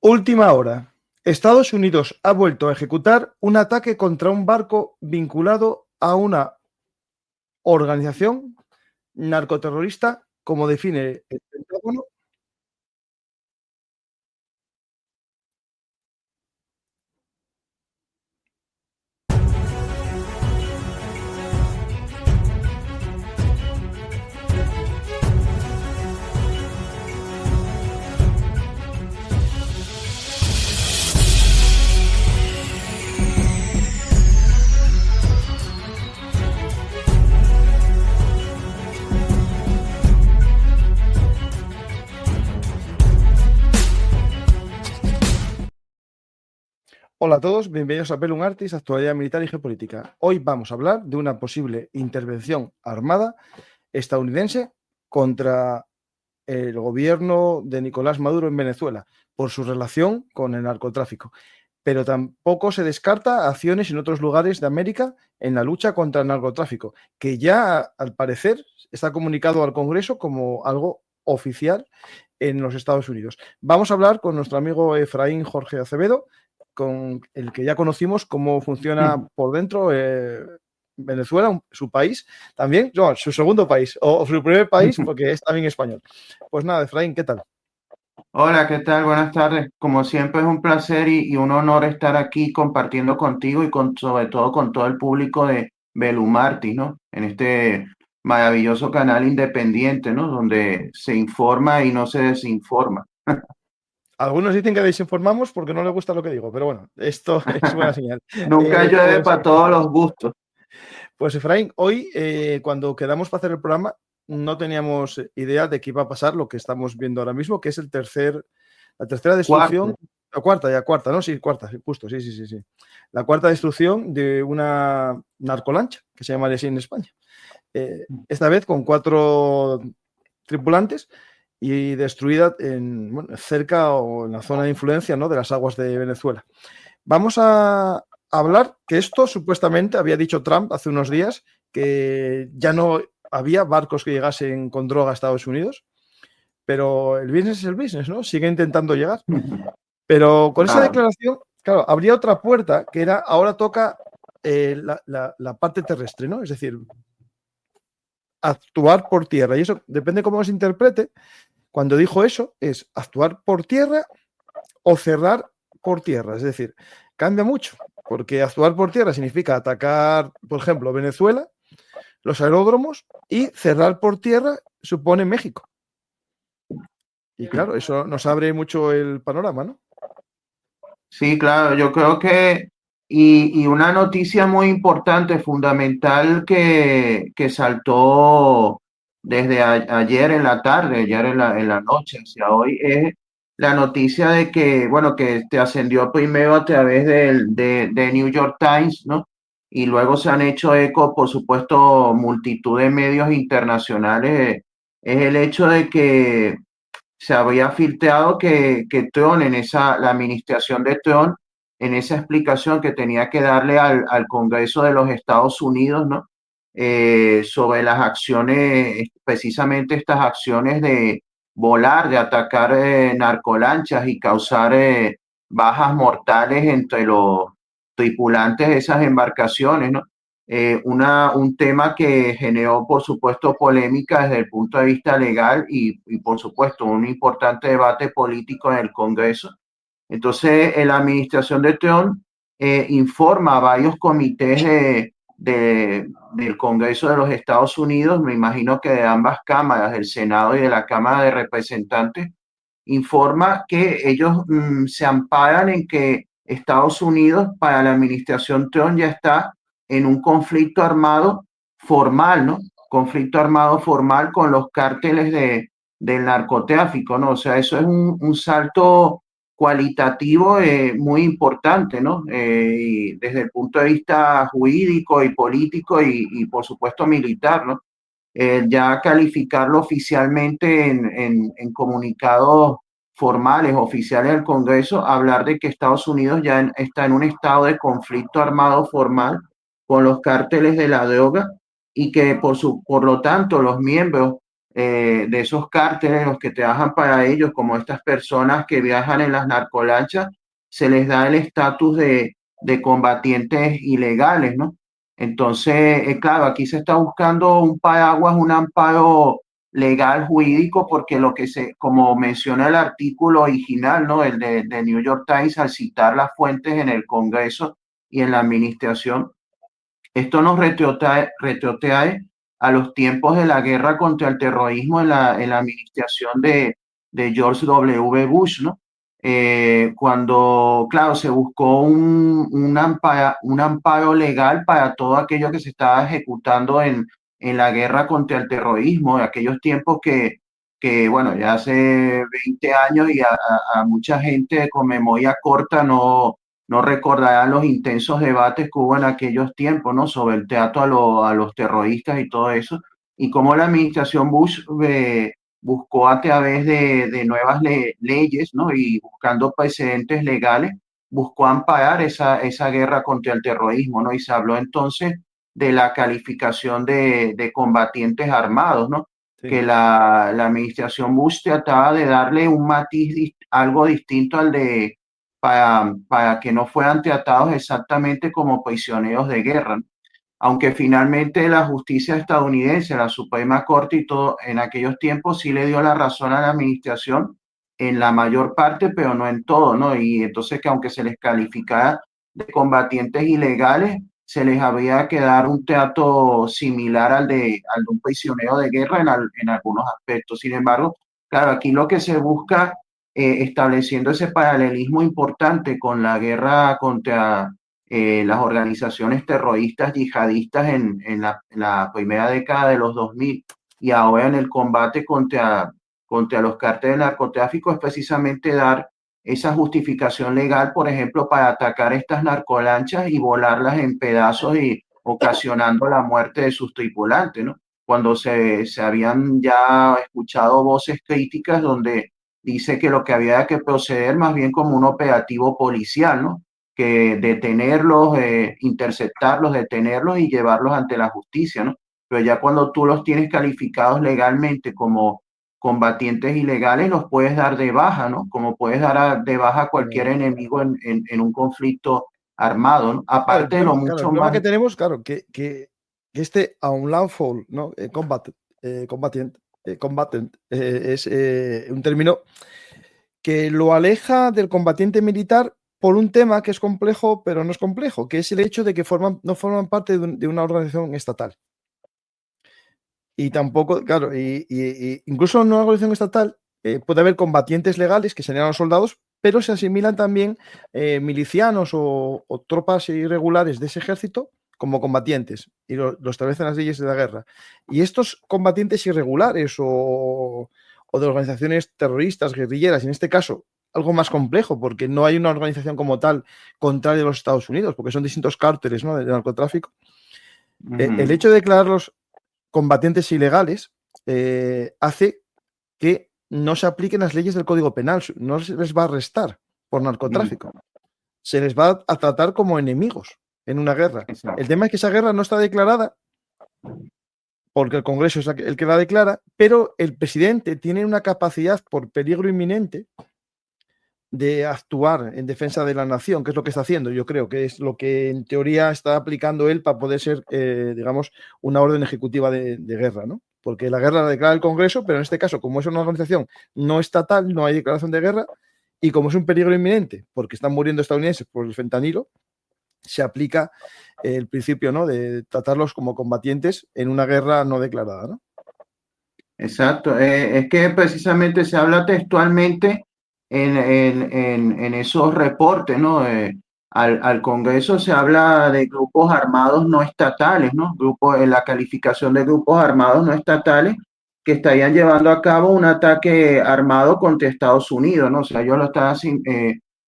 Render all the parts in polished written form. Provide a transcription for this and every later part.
Última hora. Estados Unidos ha vuelto a ejecutar un ataque contra un barco vinculado a una organización narcoterrorista, como define el Pentágono. Hola a todos, bienvenidos a Bellum Artis, actualidad militar y geopolítica. Hoy vamos a hablar de una posible intervención armada estadounidense contra el gobierno de Nicolás Maduro en Venezuela por su relación con el narcotráfico. Pero tampoco se descarta acciones en otros lugares de América en la lucha contra el narcotráfico, que ya al parecer está comunicado al Congreso como algo oficial en los Estados Unidos. Vamos a hablar con nuestro amigo Efraín Jorge Acevedo, con el que ya conocimos cómo funciona por dentro Venezuela, su país, también, no, su segundo país, o su primer país, porque es también español. Pues nada, Efraín, ¿qué tal? Hola, ¿qué tal? Buenas tardes. Como siempre es un placer y un honor estar aquí compartiendo contigo y sobre todo con todo el público de Belumartis, ¿no? En este maravilloso canal independiente, ¿no? Donde se informa y no se desinforma. Algunos dicen que desinformamos porque no les gusta lo que digo, pero bueno, esto es buena señal. Nunca llueve Pues, para todos los gustos. pues Efraín, hoy cuando quedamos para hacer el programa no teníamos idea de que iba a pasar lo que estamos viendo ahora mismo, que es la tercera destrucción, Cuarto. la cuarta, ¿no? Sí, cuarta, sí, justo, sí. La cuarta destrucción de una narcolancha, que se llama así en España. Esta vez con 4 tripulantes y destruida cerca o en la zona de influencia, ¿no?, de las aguas de Venezuela. Vamos a hablar que esto supuestamente había dicho Trump hace unos días, que ya no había barcos que llegasen con droga a Estados Unidos, pero el business es el business, ¿no? Sigue intentando llegar. Pero con esa Claro. declaración, claro, habría otra puerta que era, ahora toca la parte terrestre, ¿no? Es decir, actuar por tierra. Y eso depende cómo se interprete. Cuando dijo eso, es actuar por tierra o cerrar por tierra. Es decir, cambia mucho, porque actuar por tierra significa atacar, por ejemplo, Venezuela, los aeródromos, y cerrar por tierra supone México. Y claro, eso nos abre mucho el panorama, ¿no? Sí, claro, yo creo que, y una noticia muy importante, fundamental, que saltó desde ayer en la tarde, ayer en la noche hacia hoy, es la noticia de que, bueno, que te ascendió primero a través de New York Times, ¿no? Y luego se han hecho eco, por supuesto, multitud de medios internacionales, es el hecho de que se había filtrado que Trump, la administración de Trump, en esa explicación que tenía que darle al Congreso de los Estados Unidos, ¿no? Sobre las acciones, precisamente estas acciones de volar, de atacar narcolanchas y causar bajas mortales entre los tripulantes de esas embarcaciones, ¿no? Un tema que generó, por supuesto, polémica desde el punto de vista legal y, por supuesto, un importante debate político en el Congreso. Entonces, la administración de Trump informa a varios comités del Congreso de los Estados Unidos, me imagino que de ambas cámaras, del Senado y de la Cámara de Representantes, informa que ellos se amparan en que Estados Unidos, para la administración Trump, ya está en un conflicto armado formal, ¿no? Conflicto armado formal con los cárteles del narcotráfico, ¿no? O sea, eso es un salto cualitativo muy importante, ¿no? Y desde el punto de vista jurídico y político y por supuesto militar, ¿no? Ya calificarlo oficialmente en comunicados formales, oficiales del Congreso, hablar de que Estados Unidos ya está en un estado de conflicto armado formal con los cárteles de la droga y que por lo tanto los miembros de esos cárteles, los que trabajan para ellos, como estas personas que viajan en las narcolanchas, se les da el estatus de combatientes ilegales, ¿no? Entonces, claro, aquí se está buscando un paraguas, un amparo legal jurídico, porque lo que como menciona el artículo original, ¿no? El de New York Times, al citar las fuentes en el Congreso y en la administración, esto nos retrotrae a los tiempos de la guerra contra el terrorismo en la administración de George W. Bush, ¿no? Cuando, claro, se buscó un amparo legal para todo aquello que se estaba ejecutando en la guerra contra el terrorismo, de aquellos tiempos bueno, ya hace 20 años y a mucha gente con memoria corta no recordarán los intensos debates que hubo en aquellos tiempos, ¿no? Sobre el trato a los terroristas y todo eso, y cómo la administración Bush buscó a través de nuevas leyes, ¿no? Y buscando precedentes legales, buscó amparar esa guerra contra el terrorismo, ¿no? Y se habló entonces de la calificación de combatientes armados, ¿no? Sí. Que la administración Bush trataba de darle un matiz algo distinto al de para que no fueran tratados exactamente como prisioneros de guerra, ¿no? Aunque finalmente la justicia estadounidense, la Suprema Corte y todo, en aquellos tiempos sí le dio la razón a la administración en la mayor parte, pero no en todo, ¿no? Y entonces que aunque se les calificara de combatientes ilegales, se les había que dar un trato similar al de un prisionero de guerra en algunos aspectos. Sin embargo, claro, aquí lo que se busca, estableciendo ese paralelismo importante con la guerra contra las organizaciones terroristas yihadistas en la primera década de los 2000 y ahora en el combate contra los cárteles de narcotráfico, es precisamente dar esa justificación legal, por ejemplo, para atacar estas narcolanchas y volarlas en pedazos y ocasionando la muerte de sus tripulantes, ¿no? Cuando se habían ya escuchado voces críticas donde dice que lo que había que proceder más bien como un operativo policial, ¿no? Que detenerlos, interceptarlos, detenerlos y llevarlos ante la justicia, ¿no? Pero ya cuando tú los tienes calificados legalmente como combatientes ilegales, los puedes dar de baja, ¿no? Como puedes dar de baja a cualquier enemigo en un conflicto armado, ¿no? Claro, Aparte de lo claro, el mucho problema más... que tenemos, claro, que este unlawful, ¿no? Combatant, es un término que lo aleja del combatiente militar por un tema que es complejo, pero no es complejo, que es el hecho de que no forman parte de una organización estatal. Y tampoco, claro, incluso en una organización estatal puede haber combatientes legales, que serían los soldados, pero se asimilan también milicianos o tropas irregulares de ese ejército como combatientes y lo establecen las leyes de la guerra. Y estos combatientes irregulares o de organizaciones terroristas, guerrilleras, en este caso algo más complejo, porque no hay una organización como tal contraria a los Estados Unidos, porque son distintos cárteles, ¿no?, de narcotráfico. El hecho de declararlos combatientes ilegales hace que no se apliquen las leyes del Código Penal, no se les va a arrestar por narcotráfico, se les va a tratar como enemigos en una guerra. Exacto. El tema es que esa guerra no está declarada porque el Congreso es el que la declara, pero el presidente tiene una capacidad por peligro inminente de actuar en defensa de la nación, que es lo que está haciendo. Yo creo que es lo que en teoría está aplicando él para poder ser, digamos, una orden ejecutiva de guerra, ¿no? Porque la guerra la declara el Congreso, pero en este caso, como es una organización no estatal, no hay declaración de guerra, y como es un peligro inminente, porque están muriendo estadounidenses por el fentanilo, se aplica el principio, ¿no?, de tratarlos como combatientes en una guerra no declarada, ¿no? Exacto, es que precisamente se habla textualmente en esos reportes, ¿no? Al Congreso se habla de grupos armados no estatales, ¿no? En la calificación de grupos armados no estatales que estarían llevando a cabo un ataque armado contra Estados Unidos, ¿no? O sea, ellos lo están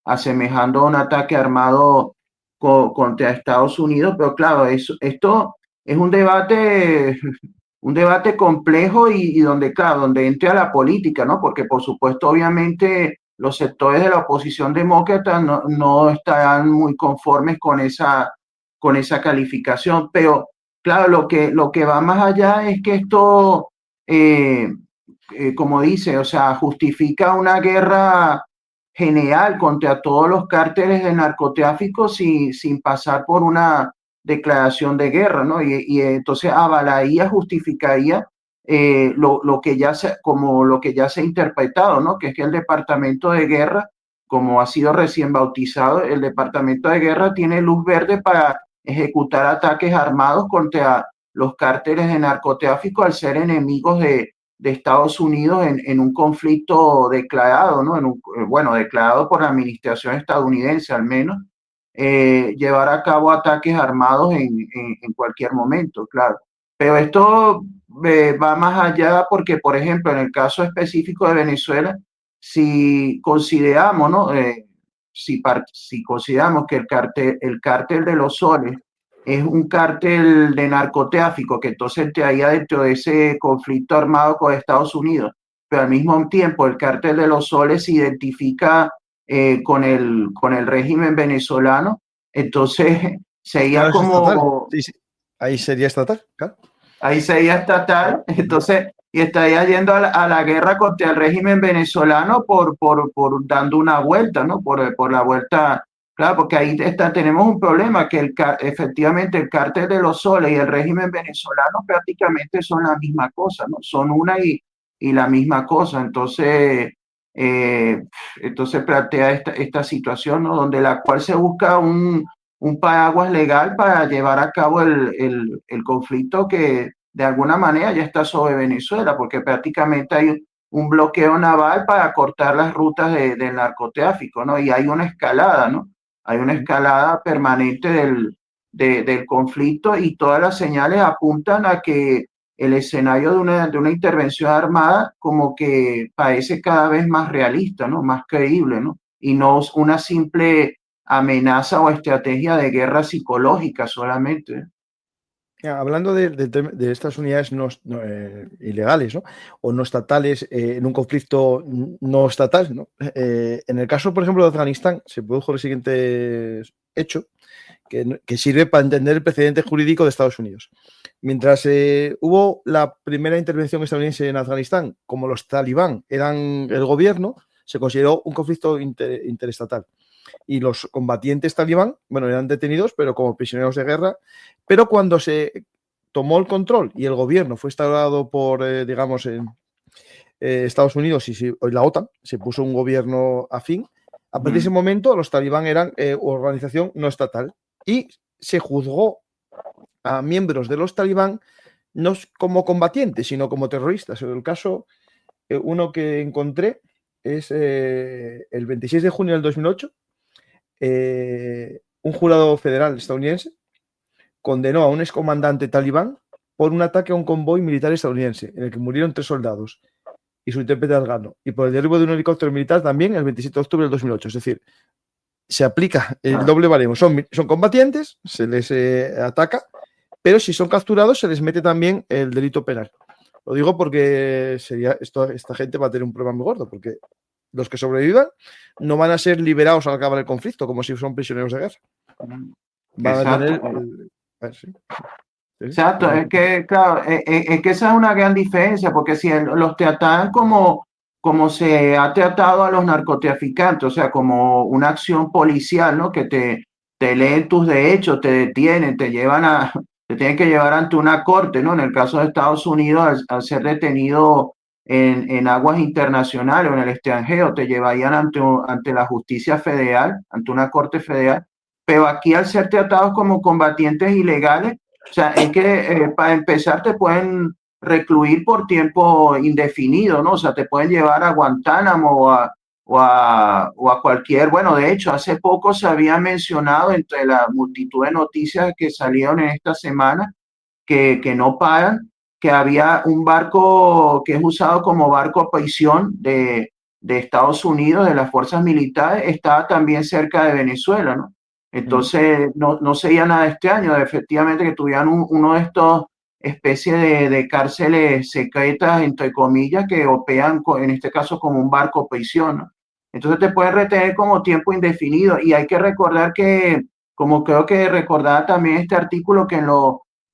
asemejando a un ataque armado contra Estados Unidos, pero claro, esto es un debate complejo y donde, claro, donde entra la política, ¿no? Porque, por supuesto, obviamente, los sectores de la oposición demócrata no estarán muy conformes con esa calificación, pero, claro, lo que va más allá es que esto como dice, o sea, justifica una guerra general contra todos los cárteles de narcotráfico sin pasar por una declaración de guerra, ¿no? Y entonces avalaría, justificaría lo que ya se, como lo que ya se ha interpretado, ¿no? Que es que el Departamento de Guerra, como ha sido recién bautizado, el Departamento de Guerra tiene luz verde para ejecutar ataques armados contra los cárteles de narcotráfico al ser enemigos de Estados Unidos en un conflicto declarado, ¿no? Bueno, declarado por la administración estadounidense al menos, llevar a cabo ataques armados en cualquier momento, claro. Pero esto va más allá porque, por ejemplo, en el caso específico de Venezuela, si consideramos, ¿no? Si consideramos que el cártel de los soles es un cártel de narcotráfico que entonces entraría dentro de ese conflicto armado con Estados Unidos, pero al mismo tiempo el cártel de los soles se identifica con el régimen venezolano, entonces sería Claro, es estatal. como, Sí, sí. Ahí sería estatal, claro. ahí sería estatal, entonces, y estaría yendo a la guerra contra el régimen venezolano por dando una vuelta, ¿no? Por la vuelta, claro, porque ahí tenemos un problema, que efectivamente el cártel de los soles y el régimen venezolano prácticamente son la misma cosa, ¿no? Son una y la misma cosa, eh, entonces plantea esta situación, ¿no? Donde la cual se busca un paraguas legal para llevar a cabo el conflicto que de alguna manera ya está sobre Venezuela, porque prácticamente hay un bloqueo naval para cortar las rutas del narcotráfico, ¿no? Y hay una escalada, ¿no? Hay una escalada permanente del conflicto y todas las señales apuntan a que el escenario de una intervención armada como que parece cada vez más realista, ¿no? Más creíble, ¿no? Y no una simple amenaza o estrategia de guerra psicológica solamente. Hablando de estas unidades ilegales, ¿no? O no estatales en un conflicto no estatal, ¿no? En el caso, por ejemplo, de Afganistán, se produjo el siguiente hecho que sirve para entender el precedente jurídico de Estados Unidos. Mientras hubo la primera intervención estadounidense en Afganistán, como los talibán eran el gobierno, se consideró un conflicto interestatal. Y los combatientes talibán, bueno, eran detenidos, pero como prisioneros de guerra. Pero cuando se tomó el control y el gobierno fue instaurado por, digamos, Estados Unidos y la OTAN, se puso un gobierno afín, a partir de ese momento los talibán eran organización no estatal y se juzgó a miembros de los talibán no como combatientes, sino como terroristas. En el caso, uno que encontré es el 26 de junio del 2008, un jurado federal estadounidense condenó a un excomandante talibán por un ataque a un convoy militar estadounidense en el que murieron 3 soldados y su intérprete afgano, y por el derribo de un helicóptero militar también el 27 de octubre del 2008. Es decir, se aplica el doble baremo. Son combatientes, se les ataca, pero si son capturados se les mete también el delito penal. Lo digo porque esta gente va a tener un problema muy gordo, porque los que sobrevivan no van a ser liberados al acabar el conflicto, como si son prisioneros de guerra. Van a tener... sí. Exacto, es que, claro, es que esa es una gran diferencia, porque si los tratan como se ha tratado a los narcotraficantes, o sea, como una acción policial, ¿no? Que te leen tus derechos, te detienen, te tienen que llevar ante una corte, ¿no? En el caso de Estados Unidos, al ser detenido en aguas internacionales o en el extranjero, te llevarían ante la justicia federal, ante una corte federal, pero aquí al ser tratados como combatientes ilegales, o sea, es que para empezar te pueden recluir por tiempo indefinido, ¿no? O sea, te pueden llevar a Guantánamo o a cualquier, bueno, de hecho, hace poco se había mencionado entre la multitud de noticias que salieron en esta semana que no pagan, que había un barco que es usado como barco prisión de Estados Unidos, de las fuerzas militares, estaba también cerca de Venezuela, ¿no? Entonces, no sería nada extraño, efectivamente, que tuvieran uno de estos especies de cárceles secretas, entre comillas, que operan, en este caso, como un barco prisión, ¿no? Entonces, te pueden retener como tiempo indefinido. Y hay que recordar que, como creo que recordaba también este artículo, que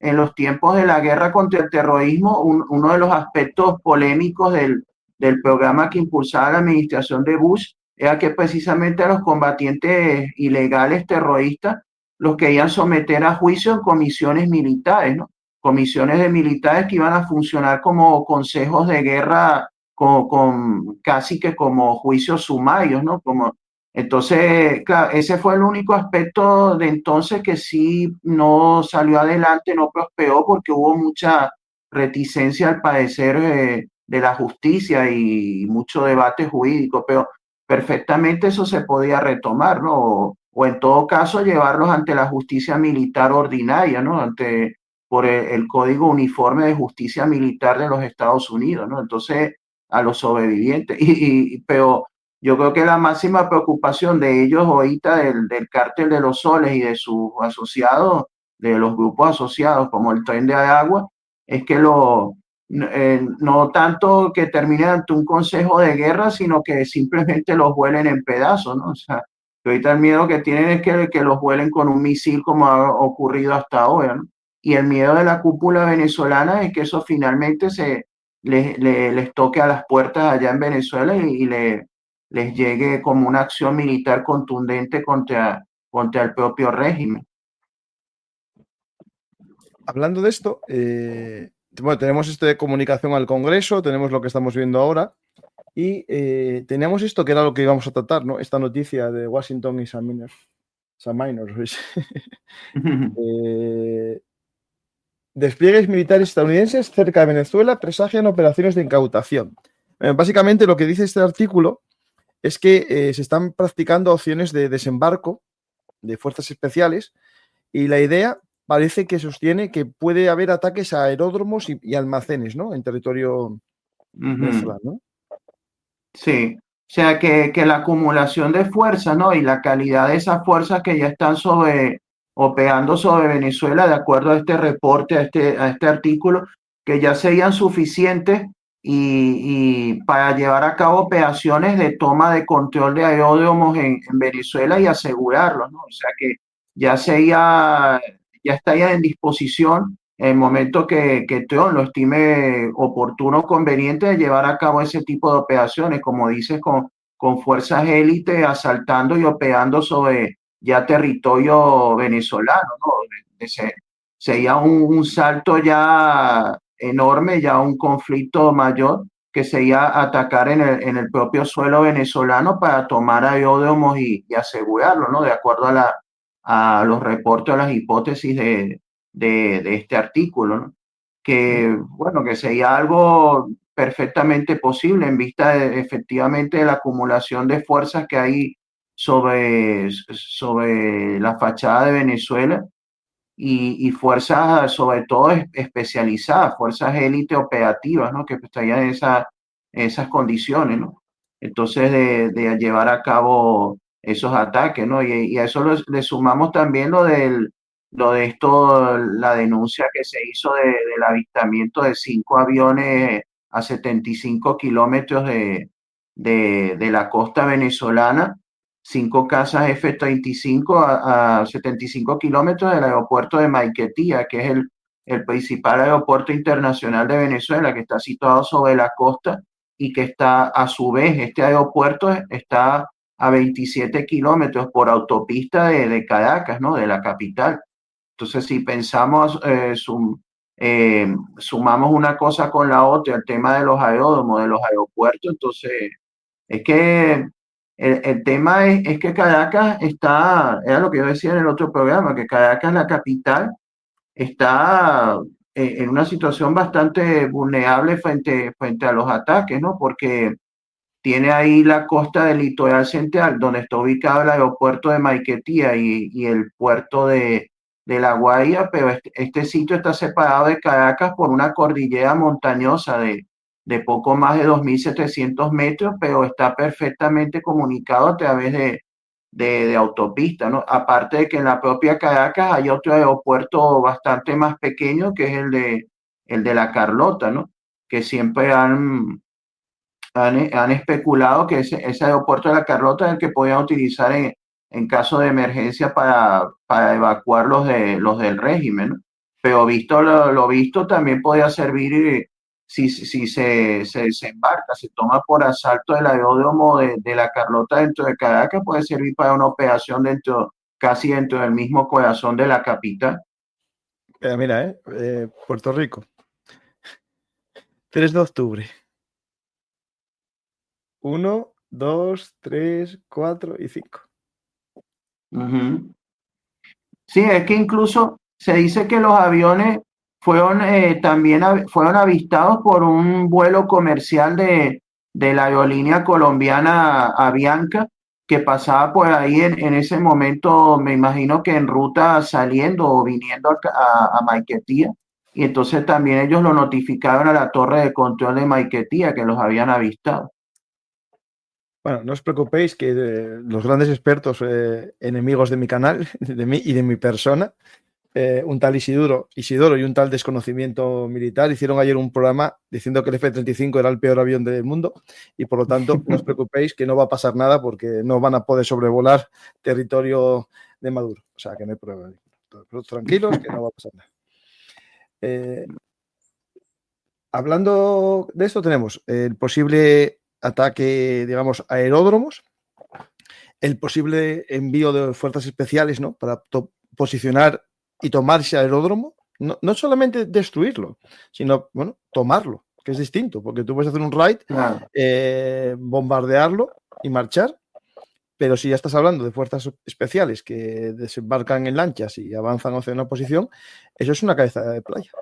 en los tiempos de la guerra contra el terrorismo, uno de los aspectos polémicos del programa que impulsaba la administración de Bush era que precisamente a los combatientes ilegales terroristas los querían someter a juicio en comisiones militares, ¿no? Comisiones de militares que iban a funcionar como consejos de guerra con casi que como juicios sumarios, ¿no? Como, entonces, claro, ese fue el único aspecto de entonces que sí no salió adelante, no prosperó porque hubo mucha reticencia al parecer de la justicia y mucho debate jurídico, pero perfectamente eso se podía retomar, ¿no? O en todo caso llevarlos ante la justicia militar ordinaria, ¿no? Ante por el Código Uniforme de Justicia Militar de los Estados Unidos, ¿no? Entonces, a los sobrevivientes. Pero yo creo que la máxima preocupación de ellos ahorita, del cártel de los soles y de sus asociados, de los grupos asociados como el Tren de Aragua, es que no tanto que termine ante un consejo de guerra, sino que simplemente los vuelen en pedazos, ¿no? O sea, que ahorita el miedo que tienen es que los vuelen con un misil como ha ocurrido hasta ahora, ¿no? Y el miedo de la cúpula venezolana es que eso finalmente les toque a las puertas allá en Venezuela y les llegue como una acción militar contundente contra el propio régimen. Hablando de esto, bueno, tenemos esto de comunicación al Congreso, tenemos lo que estamos viendo ahora y teníamos esto que era lo que íbamos a tratar, ¿no? Esta noticia de Washington y Sam Minor. Despliegues militares estadounidenses cerca de Venezuela presagian operaciones de incautación. Básicamente lo que dice este artículo es que se están practicando opciones de desembarco de fuerzas especiales y la idea parece que sostiene que puede haber ataques a aeródromos y almacenes, ¿no? En territorio venezolano. Sí, o sea que la acumulación de fuerzas, ¿no? Y la calidad de esas fuerzas que ya están operando sobre Venezuela, de acuerdo a este reporte, a este artículo, que ya serían suficientes y para llevar a cabo operaciones de toma de control de aeródromos en Venezuela y asegurarlos, ¿no? O sea que ya ya estaría en disposición en el momento que Trump lo estime oportuno o conveniente de llevar a cabo ese tipo de operaciones, como dices, con fuerzas élite asaltando y operando sobre ya territorio venezolano, ¿no? Sería un salto ya enorme, ya un conflicto mayor que sería atacar en el propio suelo venezolano para tomar aeródromos y asegurarlo, ¿no? De acuerdo a los reportes, a las hipótesis de este artículo, ¿no? Que, bueno, que sería algo perfectamente posible en vista efectivamente de la acumulación de fuerzas que hay sobre la fachada de Venezuela y fuerzas sobre todo especializadas, fuerzas élite operativas, ¿no? Que estarían en esas condiciones, ¿no? Entonces, de llevar a cabo esos ataques, ¿no? Y a eso le sumamos también lo de esto, la denuncia que se hizo del avistamiento de 5 aviones a 75 kilómetros de la costa venezolana, 5 casas F-35 a 75 kilómetros del aeropuerto de Maiquetía, que es el principal aeropuerto internacional de Venezuela, que está situado sobre la costa y que está, a su vez, este aeropuerto está a 27 kilómetros por autopista de Caracas, ¿no? De la capital. Entonces, si pensamos, sumamos una cosa con la otra, el tema de los aeródromos, de los aeropuertos, entonces es que el tema es que Caracas está, era lo que yo decía en el otro programa, que Caracas, la capital, está en una situación bastante vulnerable frente a los ataques, ¿no? Porque tiene ahí la costa del litoral central, donde está ubicado el aeropuerto de Maiquetía y el puerto de La Guaira, pero este sitio está separado de Caracas por una cordillera montañosa de poco más de 2.700 metros, pero está perfectamente comunicado a través de autopista, ¿no? Aparte de que en la propia Caracas hay otro aeropuerto bastante más pequeño, que es el de La Carlota, ¿no? Que siempre han especulado que ese aeropuerto de La Carlota es el que podían utilizar en caso de emergencia para evacuar los del régimen, ¿no? pero visto lo visto, también podría servir si se desembarca, se toma por asalto el aeródromo de la Carlota dentro de Caracas, puede servir para una operación casi dentro del mismo corazón de la capital. Mira, Puerto Rico, 3 de octubre. 1, 2, 3, 4 y 5. Sí, es que incluso se dice que los aviones fueron fueron avistados por un vuelo comercial de la aerolínea colombiana Avianca que pasaba por ahí en ese momento, me imagino que en ruta saliendo o viniendo a Maiquetía, y entonces también ellos lo notificaron a la torre de control de Maiquetía que los habían avistado. Bueno, no os preocupéis que los grandes expertos, enemigos de mi canal, de mí y de mi persona, un tal Isidoro y un tal Desconocimiento Militar hicieron ayer un programa diciendo que el F-35 era el peor avión del mundo y por lo tanto no os preocupéis que no va a pasar nada porque no van a poder sobrevolar territorio de Maduro. O sea, que no hay problema. Pero tranquilos que no va a pasar nada. Hablando de esto, tenemos el posible ataque, digamos, a aeródromos, el posible envío de fuerzas especiales, ¿no? Para posicionar y tomar ese aeródromo, no solamente destruirlo, sino, bueno, tomarlo, que es distinto, porque tú puedes hacer un raid, Claro. Bombardearlo y marchar, pero si ya estás hablando de fuerzas especiales que desembarcan en lanchas y avanzan hacia una posición, eso es una cabeza de playa.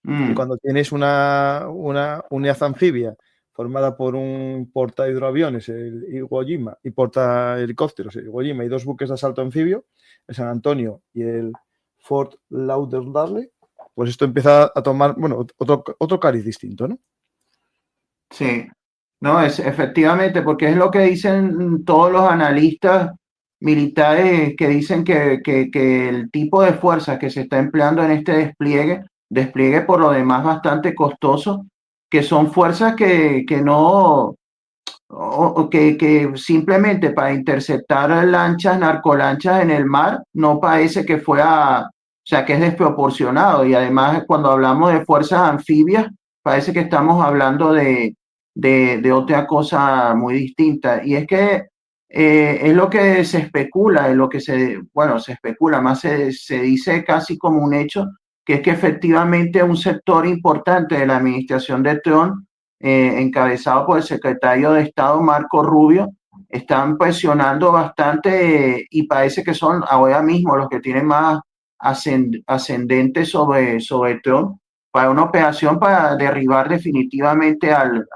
Y cuando tienes una unidad anfibia formada por un porta hidroaviones, el Iwo Jima, y porta helicópteros, el Iwo Jima, y 2 buques de asalto anfibio, el San Antonio y el Fort Lauderdale, pues esto empieza a tomar, bueno, otro cariz distinto, ¿no? Sí, no, es efectivamente, porque es lo que dicen todos los analistas militares que dicen que el tipo de fuerza que se está empleando en este despliegue por lo demás bastante costoso, que son fuerzas que no, o que simplemente para interceptar lanchas, narcolanchas en el mar, no parece que fuera, o sea, que es desproporcionado. Y además, cuando hablamos de fuerzas anfibias, parece que estamos hablando de otra cosa muy distinta. Y es que es lo que se especula, es lo que bueno, se especula, más se dice casi como un hecho, que es que efectivamente un sector importante de la administración de Trump, encabezado por el secretario de Estado Marco Rubio, están presionando bastante y parece que son ahora mismo los que tienen más ascendente sobre Trump para una operación para derribar definitivamente al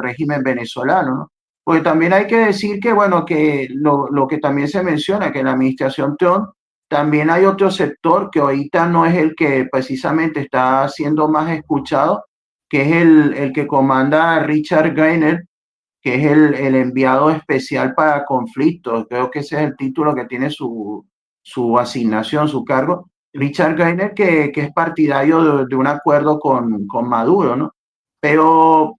régimen venezolano, ¿no? Porque también hay que decir que, bueno, que lo que también se menciona, que en la administración Trump también hay otro sector que ahorita no es el que precisamente está siendo más escuchado, que es el que comanda Richard Greiner, que es el enviado especial para conflictos. Creo que ese es el título que tiene su asignación, su cargo. Richard Greiner, que es partidario de un acuerdo con Maduro, ¿no? Pero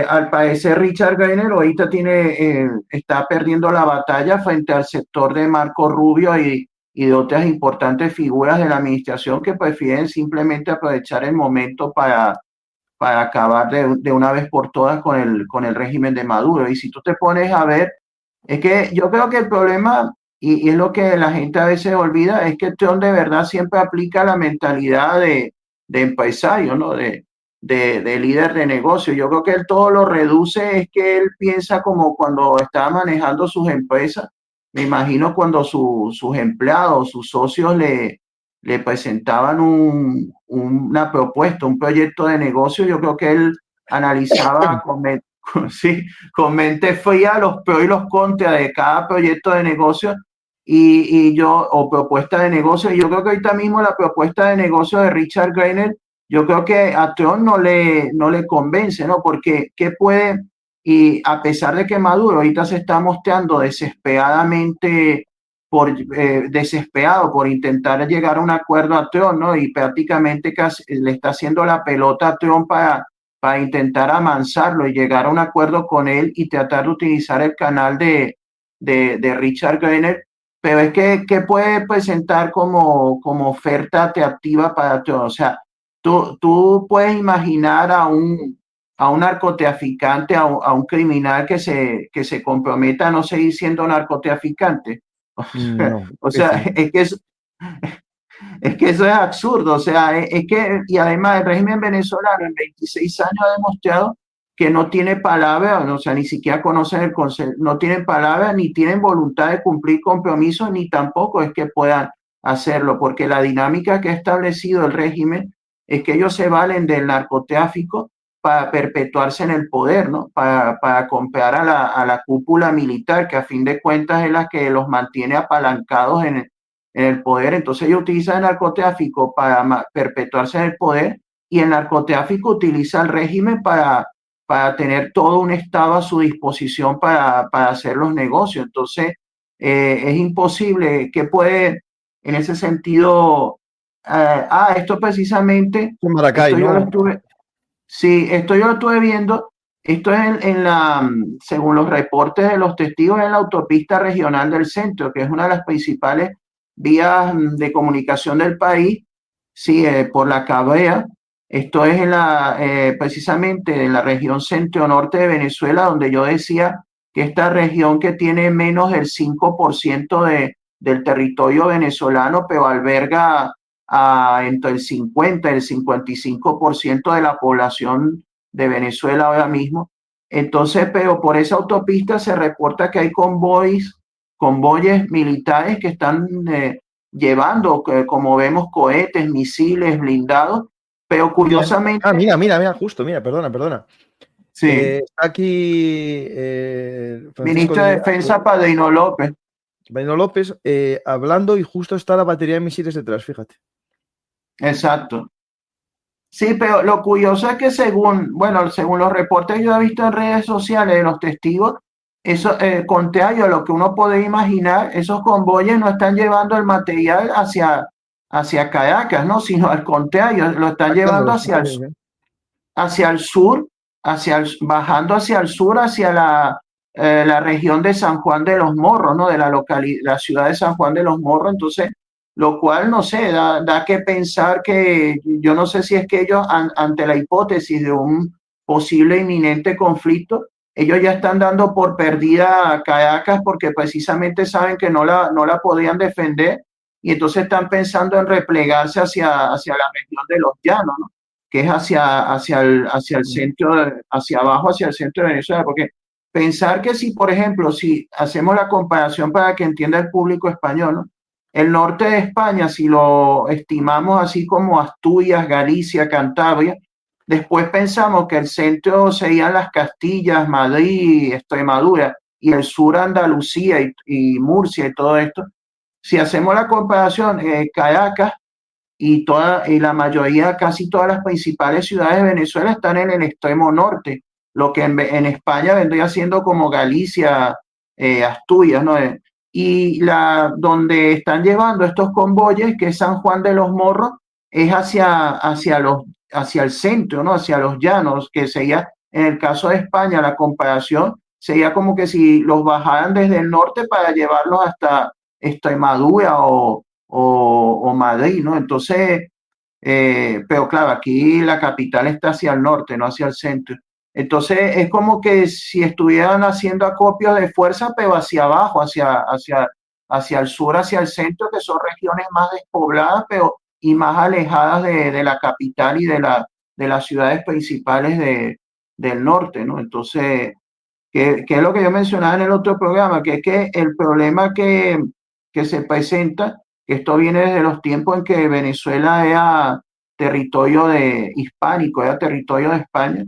al parecer Richard Greiner ahorita está perdiendo la batalla frente al sector de Marco Rubio y de otras importantes figuras de la administración que prefieren simplemente aprovechar el momento para acabar de una vez por todas con el régimen de Maduro. Y si tú te pones a ver, es que yo creo que el problema, y es lo que la gente a veces olvida, es que Trump de verdad siempre aplica la mentalidad de empresario, ¿no? De líder de negocio. Yo creo que él todo lo reduce, es que él piensa como cuando estaba manejando sus empresas. Me imagino cuando sus empleados, sus socios le presentaban una propuesta, un proyecto de negocio. Yo creo que él analizaba sí, con mente fría los pros y los contras de cada proyecto de negocio o propuesta de negocio. Y yo creo que ahorita mismo la propuesta de negocio de Richard Greiner, yo creo que a Trump no le convence, ¿no? Porque ¿qué puede? Y a pesar de que Maduro ahorita se está mostrando desesperado por intentar llegar a un acuerdo a Trump, ¿no? Y prácticamente casi le está haciendo la pelota a Trump para intentar amansarlo y llegar a un acuerdo con él y tratar de utilizar el canal de Richard Greiner. pero es que ¿qué puede presentar como oferta atractiva para todos? O sea, tú puedes imaginar a un narcotraficante, a un criminal que se comprometa a no seguir siendo narcotraficante. No, O sea, difícil. es que eso es absurdo, o sea, es que, y además el régimen venezolano en 26 años ha demostrado que no tiene palabra, o sea, ni siquiera conocen el concepto, no tienen palabra, ni tienen voluntad de cumplir compromisos, ni tampoco es que puedan hacerlo, porque la dinámica que ha establecido el régimen es que ellos se valen del narcotráfico para perpetuarse en el poder, ¿no? Para comprar a la cúpula militar, que a fin de cuentas es la que los mantiene apalancados en el poder. Entonces ellos utilizan el narcotráfico para perpetuarse en el poder y el narcotráfico utiliza el régimen para tener todo un Estado a su disposición para hacer los negocios. Entonces es imposible que puede, en ese sentido, esto precisamente, En Maracay, esto yo lo ¿no? estuve, sí, esto yo lo estuve viendo. Esto es según los reportes de los testigos, en la autopista regional del centro, que es una de las principales vías de comunicación del país, sí, por la Cabrera. Esto es precisamente en la región centro-norte de Venezuela, donde yo decía que esta región que tiene menos del 5% del territorio venezolano, pero alberga entre el 50 y el 55% de la población de Venezuela ahora mismo. Entonces, pero por esa autopista se reporta que hay convoyes militares que están llevando, como vemos, cohetes, misiles, blindados, pero curiosamente, Mira, justo, mira, perdona. sí, Está aquí Francisco ministro de de Defensa Padrino López, Benito López hablando y justo está la batería de misiles detrás, fíjate. exacto. Sí, pero lo curioso es que según los reportes que yo he visto en redes sociales de los testigos, eso, contrario a lo que uno puede imaginar, esos convoyes no están llevando el material hacia Caracas, ¿no? Sino al contrario, lo están llevando Sacándolos, sí, sí, sí. hacia el sur, bajando hacia el sur, hacia la región de San Juan de los Morros, ¿no? De la ciudad de San Juan de los Morros. Entonces, lo cual, no sé, da que pensar que yo no sé si es que ellos, ante la hipótesis de un posible inminente conflicto, ellos ya están dando por perdida a Caracas porque precisamente saben que no la podían defender y entonces están pensando en replegarse hacia la región de los llanos, ¿no? Que es hacia el Mm. centro, hacia abajo, hacia el centro de Venezuela, porque pensar que si, por ejemplo, si hacemos la comparación para que entienda el público español, ¿no? El norte de España, si lo estimamos así como Asturias, Galicia, Cantabria, después pensamos que el centro serían las Castillas, Madrid, Extremadura, y el sur Andalucía y Murcia y todo esto. Si hacemos la comparación, Caracas y la mayoría, casi todas las principales ciudades de Venezuela están en el extremo norte, lo que en España vendría siendo como Galicia, Asturias, ¿no? Y donde están llevando estos convoyes, que es San Juan de los Morros, es hacia el centro, ¿no? Hacia los llanos, que sería, en el caso de España, la comparación sería como que si los bajaran desde el norte para llevarlos hasta Extremadura o Madrid, ¿no? Entonces, pero claro, aquí la capital está hacia el norte, no hacia el centro. Entonces, es como que si estuvieran haciendo acopios de fuerza, pero hacia abajo, hacia el sur, hacia el centro, que son regiones más despobladas, pero y más alejadas de la capital y de las ciudades principales del norte, ¿no? Entonces, que es lo que yo mencionaba en el otro programa, que es que el problema que se presenta, que esto viene desde los tiempos en que Venezuela era territorio hispánico, era territorio de España,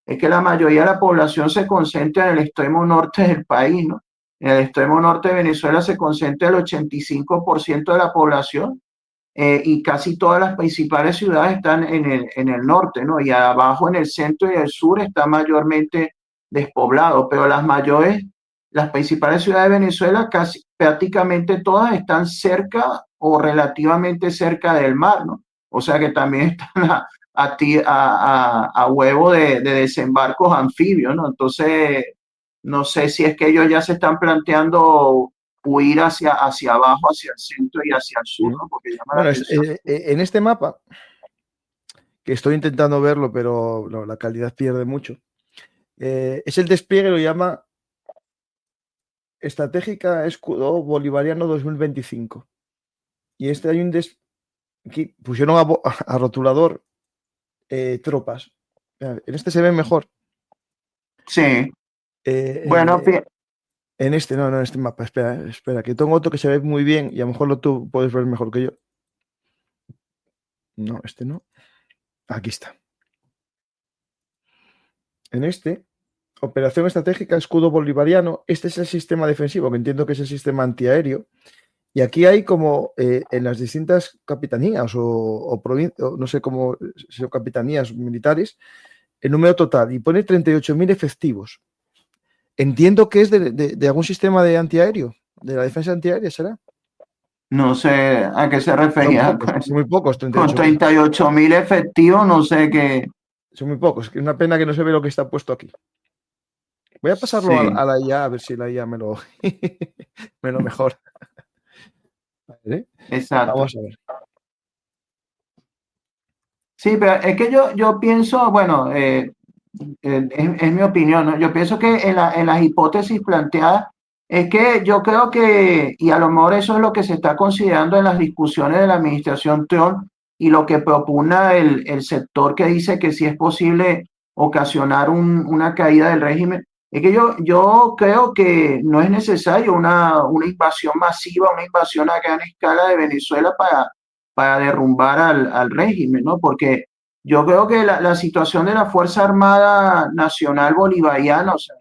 es que la mayoría de la población se concentra en el extremo norte del país, ¿no? En el extremo norte de Venezuela se concentra el 85% de la población y casi todas las principales ciudades están en el norte, ¿no? Y abajo en el centro y el sur está mayormente despoblado, pero las principales ciudades de Venezuela, casi prácticamente todas están cerca o relativamente cerca del mar, ¿no? O sea que también están a huevo de desembarcos anfibios, ¿no? Entonces, no sé si es que ellos ya se están planteando huir hacia abajo, hacia el centro y hacia el sur, ¿no? Porque llama la Bueno, atención. en este mapa, que estoy intentando verlo, pero no, la calidad pierde mucho, es el despliegue, lo llama Estratégica Escudo Bolivariano 2025. Y hay un aquí pusieron a rotulador tropas. En este se ve mejor. Sí. Bueno, en este, no, en este mapa, espera, que tengo otro que se ve muy bien y a lo mejor tú puedes ver mejor que yo. No, este no. Aquí está. En este, Operación Estratégica Escudo Bolivariano, este es el sistema defensivo, que entiendo que es el sistema antiaéreo. Y aquí hay como en las distintas capitanías o provincias, no sé cómo, son capitanías militares, el número total, y pone 38.000 efectivos. Entiendo que es de algún sistema de antiaéreo, de la defensa antiaérea, ¿será? no sé a qué se refería. Son muy pocos, Con 38.000. 38.000 efectivos, no sé qué. Son muy pocos. Es una pena que no se ve lo que está puesto aquí. Voy a pasarlo Sí, a la IA, a ver si la IA me lo, me lo mejora. ¿Vale? exacto. Vamos a ver. Sí, pero es que yo pienso, bueno, es mi opinión, ¿no? Yo pienso que en las hipótesis planteadas es que yo creo que, y a lo mejor eso es lo que se está considerando en las discusiones de la administración Trump y lo que propugna el sector que dice que sí es posible ocasionar una caída del régimen, es que yo creo que no es necesario una invasión masiva, una invasión a gran escala de Venezuela para derrumbar al régimen, ¿no? Porque yo creo que la situación de la Fuerza Armada Nacional Bolivariana, o sea,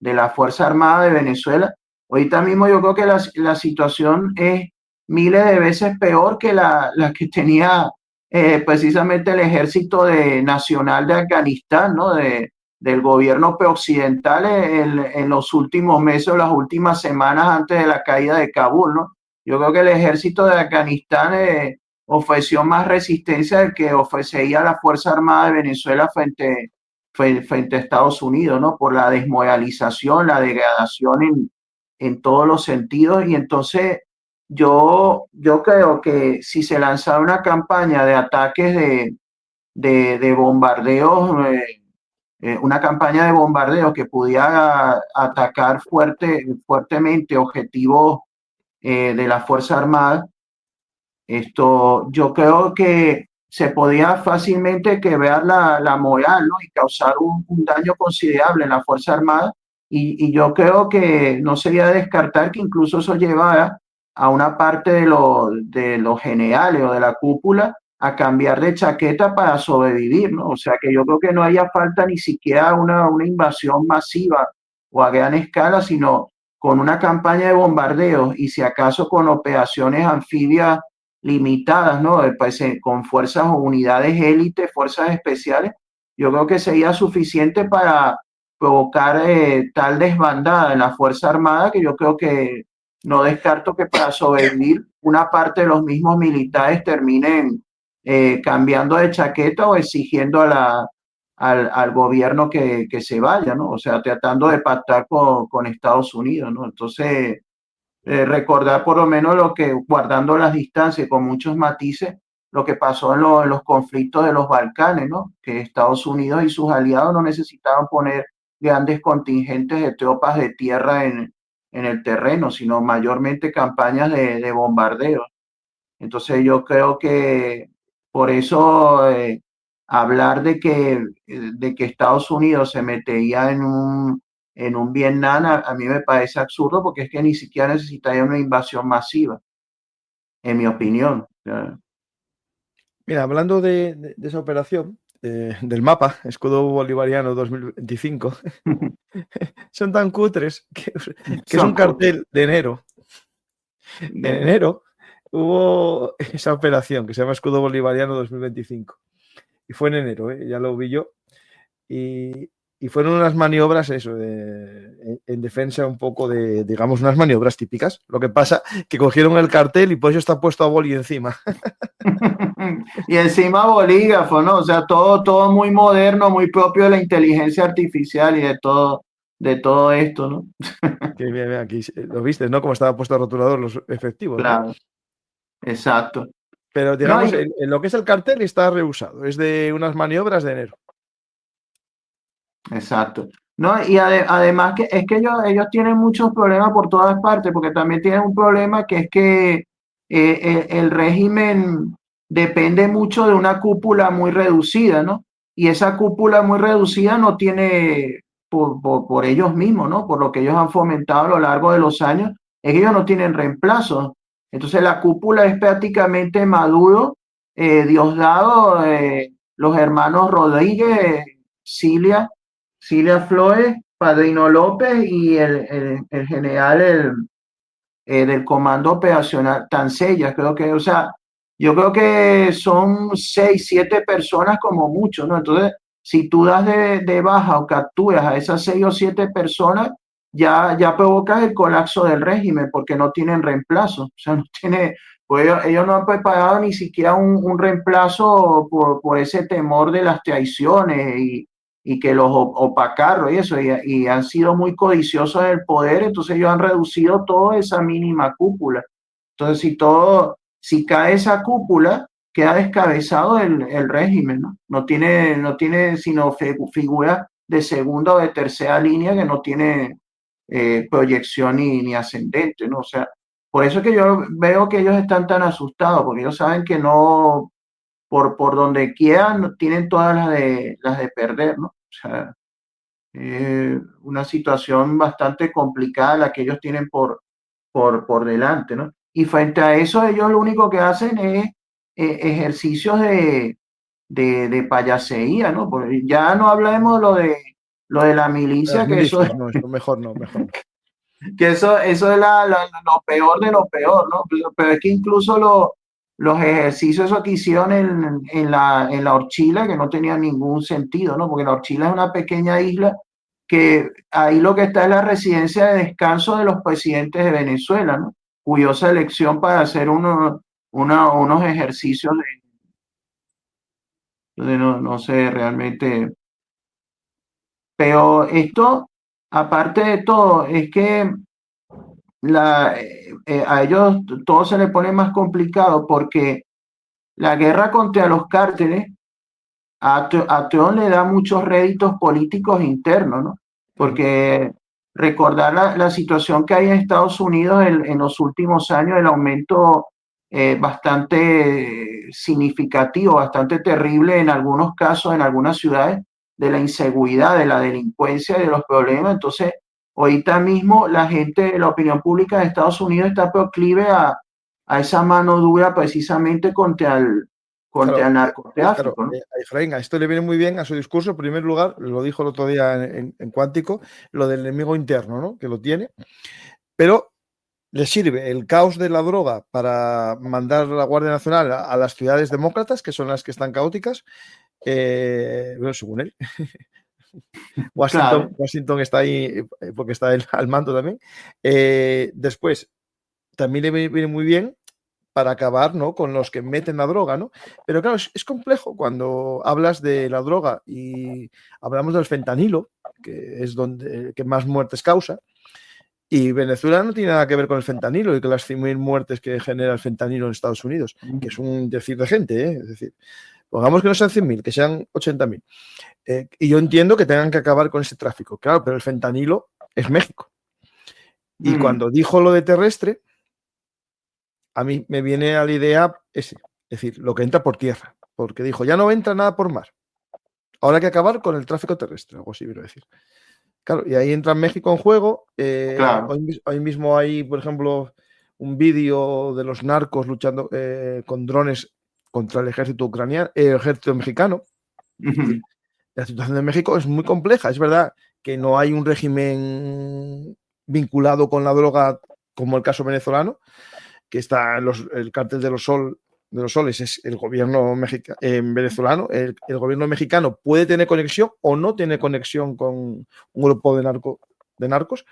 de la Fuerza Armada de Venezuela, ahorita mismo yo creo que la situación es miles de veces peor que la que tenía precisamente el ejército nacional de Afganistán, ¿no? Del gobierno preoccidental en los últimos meses o las últimas semanas antes de la caída de Kabul, ¿no? Yo creo que el ejército de Afganistán ofreció más resistencia del que ofrecería la Fuerza Armada de Venezuela frente a Estados Unidos, ¿no? Por la desmoralización, la degradación en todos los sentidos. Y entonces yo creo que si se lanzara una campaña de ataques de bombardeos, una campaña de bombardeos que pudiera atacar fuertemente objetivos de la Fuerza Armada, yo creo que se podía fácilmente quebrar la moral, ¿no? Y causar un daño considerable en la Fuerza Armada. Y yo creo que no sería de descartar que incluso eso llevara a una parte de los generales o de la cúpula a cambiar de chaqueta para sobrevivir, ¿no? O sea que yo creo que no haya falta ni siquiera una invasión masiva o a gran escala, sino con una campaña de bombardeos y si acaso con operaciones anfibias limitadas, ¿no? Pues, con fuerzas o unidades élite, fuerzas especiales, yo creo que sería suficiente para provocar tal desbandada en la Fuerza Armada que yo creo que no descarto que para sobrevivir una parte de los mismos militares terminen cambiando de chaqueta o exigiendo al gobierno que se vaya, ¿no? O sea, tratando de pactar con Estados Unidos, ¿no? Entonces, recordar por lo menos lo que, guardando las distancias con muchos matices, lo que pasó en los conflictos de los Balcanes, ¿no? Que Estados Unidos y sus aliados no necesitaban poner grandes contingentes de tropas de tierra en el terreno, sino mayormente campañas de bombardeo. Entonces yo creo que por eso hablar de que Estados Unidos se metería en un Vietnam a mí me parece absurdo porque es que ni siquiera necesitaría una invasión masiva, en mi opinión. Mira, hablando de esa operación, del mapa, Escudo Bolivariano 2025, son tan cutres que es un Son cartel de enero. En de- enero hubo esa operación que se llama Escudo Bolivariano 2025. Y fue en enero, ya lo vi yo. Y fueron unas maniobras, eso, en defensa un poco digamos, unas maniobras típicas. Lo que pasa que cogieron el cartel y por eso está puesto a boli encima. Y encima bolígrafo, ¿no? O sea, todo muy moderno, muy propio de la inteligencia artificial y de todo esto, ¿no? Que bien, aquí lo viste, ¿no? Como estaba puesto el rotulador, los efectivos, ¿no? Claro, exacto. Pero No, digamos, en lo que es el cartel está rehusado. Es de unas maniobras de enero. exacto. No, y además que es que ellos tienen muchos problemas por todas partes, porque también tienen un problema que es que el régimen depende mucho de una cúpula muy reducida, ¿no? Y esa cúpula muy reducida no tiene, por ellos mismos, ¿no? Por lo que ellos han fomentado a lo largo de los años, es que ellos no tienen reemplazo. Entonces la cúpula es prácticamente Maduro, Diosdado, los hermanos Rodríguez, Cilia. Cilia Flores, Padrino López y el general del Comando Operacional Tancella, creo que, o sea, yo creo que son 6, 7 personas como mucho, ¿no? Entonces, si tú das de baja o capturas a esas 6 o 7 personas, ya provocas el colapso del régimen porque no tienen reemplazo, o sea, no tiene, pues ellos no han preparado ni siquiera un reemplazo por ese temor de las traiciones y que los opacarlos y eso, y han sido muy codiciosos del poder, entonces ellos han reducido toda esa mínima cúpula. Entonces, si cae esa cúpula, queda descabezado el régimen, ¿no? No tiene sino figuras de segunda o de tercera línea que no tiene proyección ni ascendente, ¿no? O sea, por eso es que yo veo que ellos están tan asustados, porque ellos saben que no, por donde quieran, tienen todas las de perder, ¿no? O sea, una situación bastante complicada la que ellos tienen por delante, ¿no? Y frente a eso, ellos lo único que hacen es ejercicios de payasería, ¿no? Porque ya no hablemos lo de la Las milicia, que eso, milicias, no, eso mejor no, mejor no. eso es lo peor de lo peor, ¿no? Pero es que incluso los ejercicios esos que hicieron en la Orchila, que no tenían ningún sentido, ¿no? Porque la Orchila es una pequeña isla que ahí lo que está es la residencia de descanso de los presidentes de Venezuela, ¿no? Curiosa elección para hacer unos ejercicios no sé realmente. Pero esto, aparte de todo, es que a ellos todo se les pone más complicado porque la guerra contra los cárteles a Trump le da muchos réditos políticos internos, ¿no? Porque recordar la situación que hay en Estados Unidos en los últimos años, el aumento bastante significativo, bastante terrible en algunos casos, en algunas ciudades, de la inseguridad, de la delincuencia, de los problemas. Entonces, ahorita mismo la gente, la opinión pública de Estados Unidos está proclive a esa mano dura precisamente contra Claro, el claro, narcotráfico, ¿no? a Efraín, a esto le viene muy bien a su discurso. En primer lugar, lo dijo el otro día en Cuántico, lo del enemigo interno, ¿no? Que lo tiene, pero le sirve el caos de la droga para mandar a la Guardia Nacional a las ciudades demócratas, que son las que están caóticas, bueno, según él. Claro, Washington está ahí porque está él al mando también. Después, también le viene muy bien para acabar, ¿no? Con los que meten la droga, ¿no? Pero claro, es complejo cuando hablas de la droga y hablamos del fentanilo, que es donde que más muertes causa, y Venezuela no tiene nada que ver con el fentanilo y con las 100.000 muertes que genera el fentanilo en Estados Unidos, que es un decir de gente, ¿eh? Es decir, pongamos que no sean 100.000, que sean 80.000. Y yo entiendo que tengan que acabar con ese tráfico, claro, pero el fentanilo es México. Y cuando dijo lo de terrestre, a mí me viene a la idea ese, es decir, lo que entra por tierra, porque dijo, ya no entra nada por mar, ahora hay que acabar con el tráfico terrestre, algo así quiero decir. Claro, y ahí entra México en juego. claro. Hoy mismo hay, por ejemplo, un vídeo de los narcos luchando con drones contra el ejército ucraniano, el ejército mexicano. Es decir, la situación de México es muy compleja. Es verdad que no hay un régimen vinculado con la droga como el caso venezolano, que está el cártel de los soles es el gobierno venezolano. El gobierno mexicano puede tener conexión o no tiene conexión con un grupo de narcos,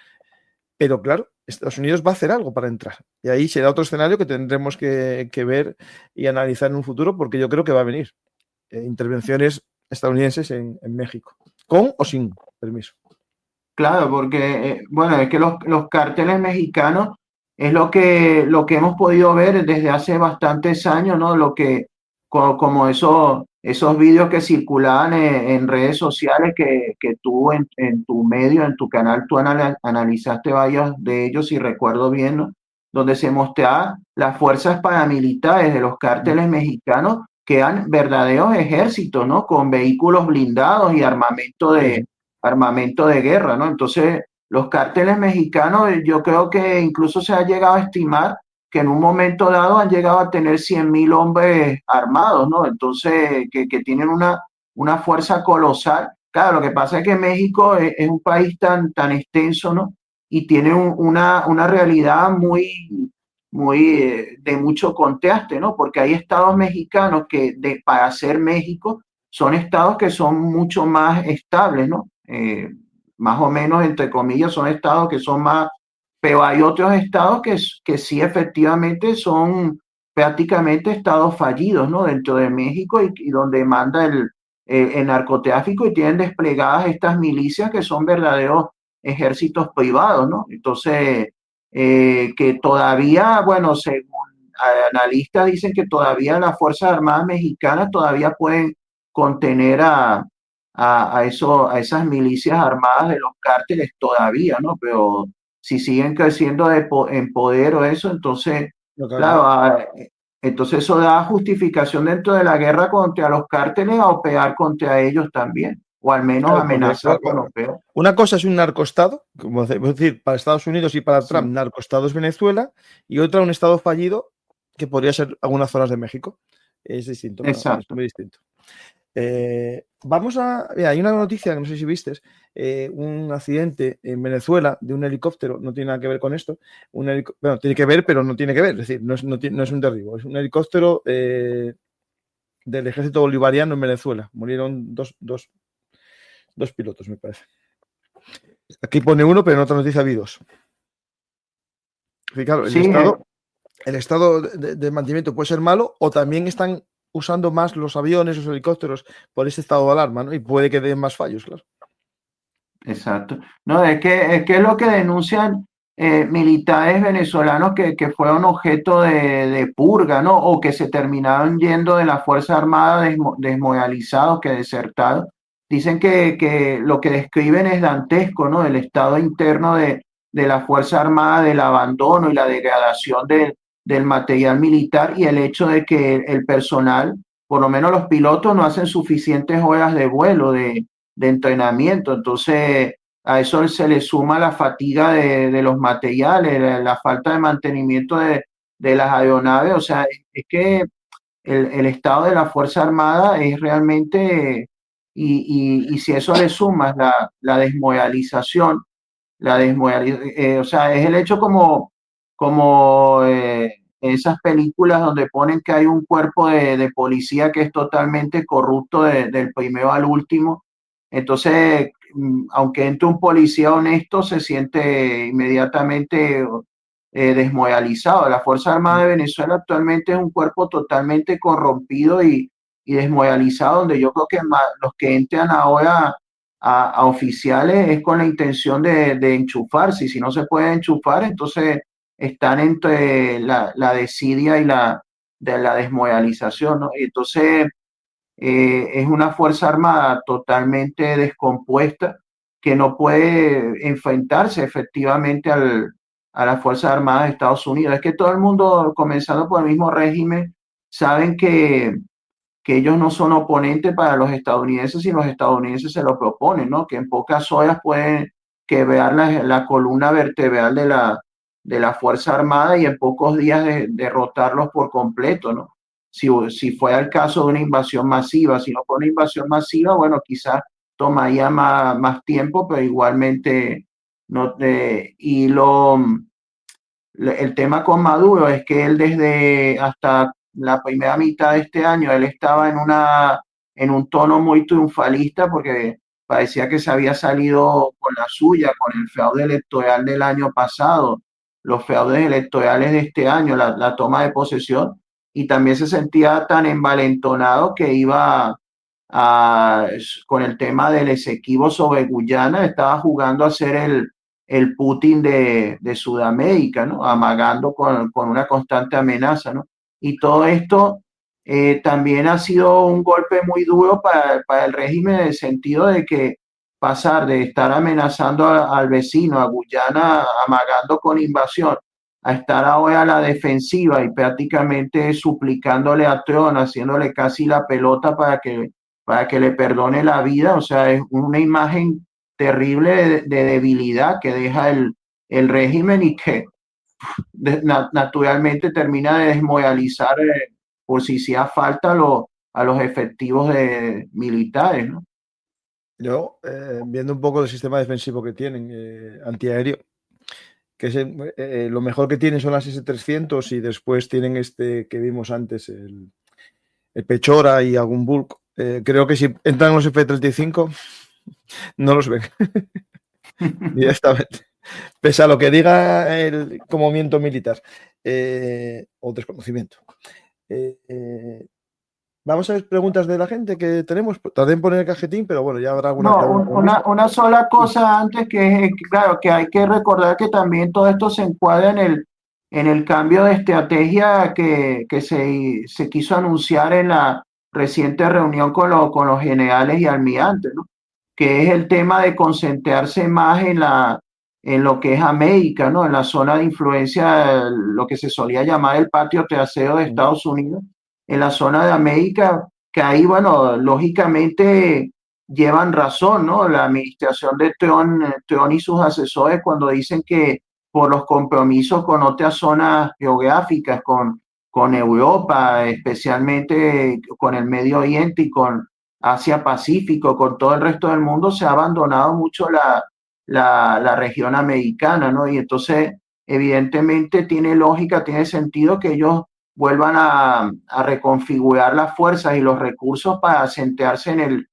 pero claro, Estados Unidos va a hacer algo para entrar. Y ahí será otro escenario que tendremos que ver y analizar en un futuro, porque yo creo que va a venir intervenciones estadounidenses en México, con o sin permiso. Claro, porque, bueno, es que los cárteles mexicanos es lo que hemos podido ver desde hace bastantes años, ¿no? Como esos vídeos que circulaban en redes sociales que tú en tu medio, en tu canal, tú analizaste varios de ellos, si recuerdo bien, ¿no? Donde se mostraba las fuerzas paramilitares de los cárteles mexicanos, que eran verdaderos ejércitos, ¿no? Con vehículos blindados y Sí, sí. armamento de guerra, ¿no? Entonces, los cárteles mexicanos, yo creo que incluso se ha llegado a estimar que en un momento dado han llegado a tener 100.000 hombres armados, ¿no? Entonces, que tienen una fuerza colosal. Claro, lo que pasa es que México es un país tan extenso, ¿no? Y tiene una realidad muy de mucho contraste, ¿no? Porque hay estados mexicanos para ser México, son estados que son mucho más estables, ¿no? Más o menos, entre comillas, son estados que son más, pero hay otros estados que sí efectivamente son prácticamente estados fallidos, ¿no? Dentro de México y donde manda el narcotráfico y tienen desplegadas estas milicias que son verdaderos ejércitos privados, ¿no? Entonces, que todavía, bueno, según analistas dicen que todavía las Fuerzas Armadas mexicanas todavía pueden contener a esas milicias armadas de los cárteles todavía, ¿no? Pero si siguen creciendo en poder o eso, entonces, No, claro, claro, claro. entonces eso da justificación dentro de la guerra contra los cárteles a operar contra ellos también, o al menos Claro, porque amenazar con operar. una cosa es un narcoestado, como es decir, para Estados Unidos y para Trump, Sí, narcoestado es Venezuela, y otra un estado fallido que podría ser algunas zonas de México. Es distinto, claro, es exacto. muy distinto. Vamos a. Mira, hay una noticia que no sé si viste: un accidente en Venezuela de un helicóptero, no tiene nada que ver con esto. Bueno, tiene que ver, pero no tiene que ver, es decir, no es un derribo, es un helicóptero del ejército bolivariano en Venezuela. Murieron dos pilotos, me parece. Aquí pone uno, pero en otra noticia vi dos. Y claro, Sí, el estado de mantenimiento puede ser malo o también están usando más los aviones, los helicópteros por ese estado de alarma, ¿no? Y puede que den más fallos, claro. exacto. No, es que es lo que denuncian militares venezolanos que fueron objeto de purga, ¿no? O que se terminaron yendo de la Fuerza Armada desmoralizados, que desertaron. Dicen que lo que describen es dantesco, ¿no? El estado interno de la Fuerza Armada, del abandono y la degradación del material militar y el hecho de que el personal, por lo menos los pilotos, no hacen suficientes horas de vuelo, de entrenamiento. Entonces, a eso se le suma la fatiga de los materiales, la falta de mantenimiento de las aeronaves. O sea, es que el estado de la Fuerza Armada es realmente, y si eso le sumas la desmoralización, o sea, es el hecho como en esas películas donde ponen que hay un cuerpo de policía que es totalmente corrupto del primero al último. Entonces, aunque entre un policía honesto, se siente inmediatamente desmoralizado. La Fuerza Armada de Venezuela actualmente es un cuerpo totalmente corrompido y desmoralizado, donde yo creo que los que entran ahora a oficiales es con la intención de enchufarse, y si no se puede enchufar, entonces están entre la desidia y de la desmoralización, ¿no? Y entonces es una Fuerza Armada totalmente descompuesta que no puede enfrentarse efectivamente a las Fuerzas Armadas de Estados Unidos. Es que todo el mundo, comenzando por el mismo régimen, saben que ellos no son oponentes para los estadounidenses si los estadounidenses se lo proponen, ¿no? Que en pocas horas pueden quebrar la columna vertebral de la Fuerza Armada y en pocos días derrotarlos por completo, ¿no? Si fuera el caso de una invasión masiva, si no fue una invasión masiva, bueno, quizás tomaría más tiempo, pero igualmente no. El tema con Maduro es que él desde hasta la primera mitad de este año, él estaba en un tono muy triunfalista porque parecía que se había salido con la suya, con el fraude electoral del año pasado, los fraudes electorales de este año, la toma de posesión, y también se sentía tan envalentonado que iba con el tema del Esequibo sobre Guyana, estaba jugando a ser el Putin de Sudamérica, ¿no? Amagando con una constante amenaza, ¿no? Y todo esto también ha sido un golpe muy duro para el régimen en el sentido de que pasar de estar amenazando al vecino, a Guyana, amagando con invasión, a estar ahora a la defensiva y prácticamente suplicándole a Trump, haciéndole casi la pelota para que le perdone la vida. O sea, es una imagen terrible de debilidad que deja el régimen y que naturalmente termina de desmoralizar por si hacía falta a los efectivos militares, ¿no? Yo, viendo un poco el sistema defensivo que tienen, antiaéreo, que es lo mejor que tienen son las S-300 y después tienen este que vimos antes, el Pechora y algún Bulk. Creo que si entran los F-35, no los ven directamente. Pese a lo que diga el comimiento militar o desconocimiento. Vamos a ver preguntas de la gente que tenemos. Tardé en poner el cajetín, pero bueno, ya habrá alguna No, pregunta. una sola cosa antes claro, que hay que recordar que también todo esto se encuadra en el cambio de estrategia que se quiso anunciar en la reciente reunión con los generales y almirantes, ¿no? Que es el tema de concentrarse más en lo que es América, ¿no? En la zona de influencia, lo que se solía llamar el patio trasero de Estados Unidos, en la zona de América, que ahí, bueno, lógicamente llevan razón, ¿no? La administración de Trump y sus asesores cuando dicen que por los compromisos con otras zonas geográficas, con Europa, especialmente con el Medio Oriente y con Asia Pacífico, con todo el resto del mundo, se ha abandonado mucho la región americana, ¿no? Y entonces, evidentemente, tiene lógica, tiene sentido que ellos vuelvan a reconfigurar las fuerzas y los recursos para centrarse en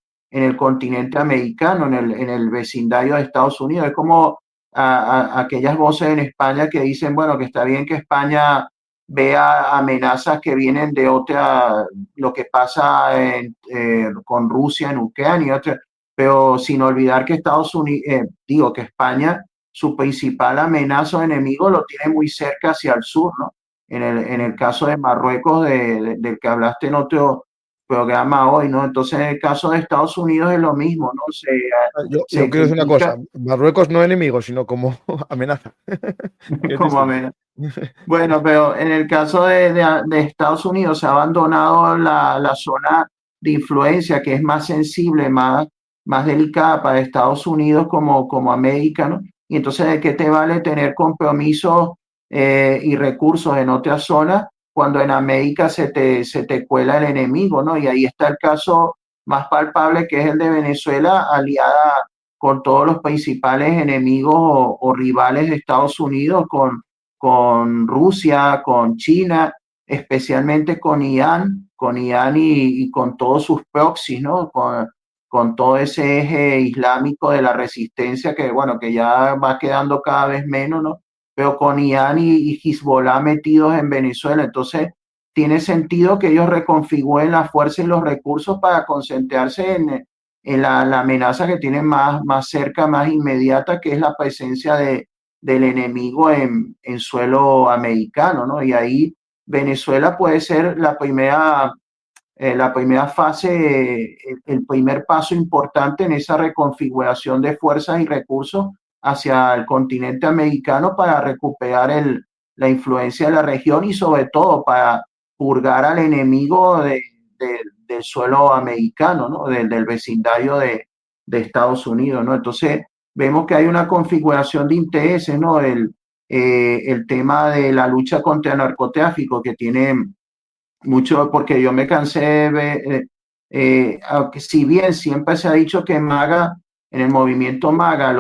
el continente americano, en el vecindario de Estados Unidos. Es como aquellas voces en España que dicen, bueno, que está bien que España vea amenazas que vienen de otra, lo que pasa con Rusia en Ucrania, otra, pero sin olvidar que Estados Unidos, digo que España, su principal amenaza o enemigo lo tiene muy cerca hacia el sur, ¿no? En el caso de Marruecos, del que hablaste en otro programa hoy, ¿no? Entonces, en el caso de Estados Unidos es lo mismo, ¿no? Yo Se quiero decir una critica cosa. Marruecos no enemigo, sino como amenaza. Que es como distinto. amenaza. Bueno, pero en el caso de Estados Unidos se ha abandonado la zona de influencia que es más sensible, más delicada para Estados Unidos como América, ¿no? Y entonces, ¿de qué te vale tener compromisos y recursos en otras zonas cuando en América se te cuela el enemigo, ¿no? Y ahí está el caso más palpable que es el de Venezuela, aliada con todos los principales enemigos o rivales de Estados Unidos, con Rusia, con China, especialmente con Irán y con todos sus proxies, ¿no? Con todo ese eje islámico de la resistencia que, bueno, que ya va quedando cada vez menos, ¿no? Pero con Irán y Hezbollah metidos en Venezuela. Entonces, tiene sentido que ellos reconfiguren la fuerza y los recursos para concentrarse en la amenaza que tienen más cerca, más inmediata, que es la presencia del enemigo en suelo americano, ¿no? Y ahí Venezuela puede ser la primera fase, el primer paso importante en esa reconfiguración de fuerzas y recursos hacia el continente americano para recuperar la influencia de la región y sobre todo para purgar al enemigo del suelo americano, ¿no? Del vecindario de Estados Unidos, ¿no? Entonces vemos que hay una configuración de intereses, ¿no? El tema de la lucha contra el narcotráfico que tiene mucho, porque yo me cansé de ver, aunque si bien siempre se ha dicho que MAGA, en el movimiento MAGA,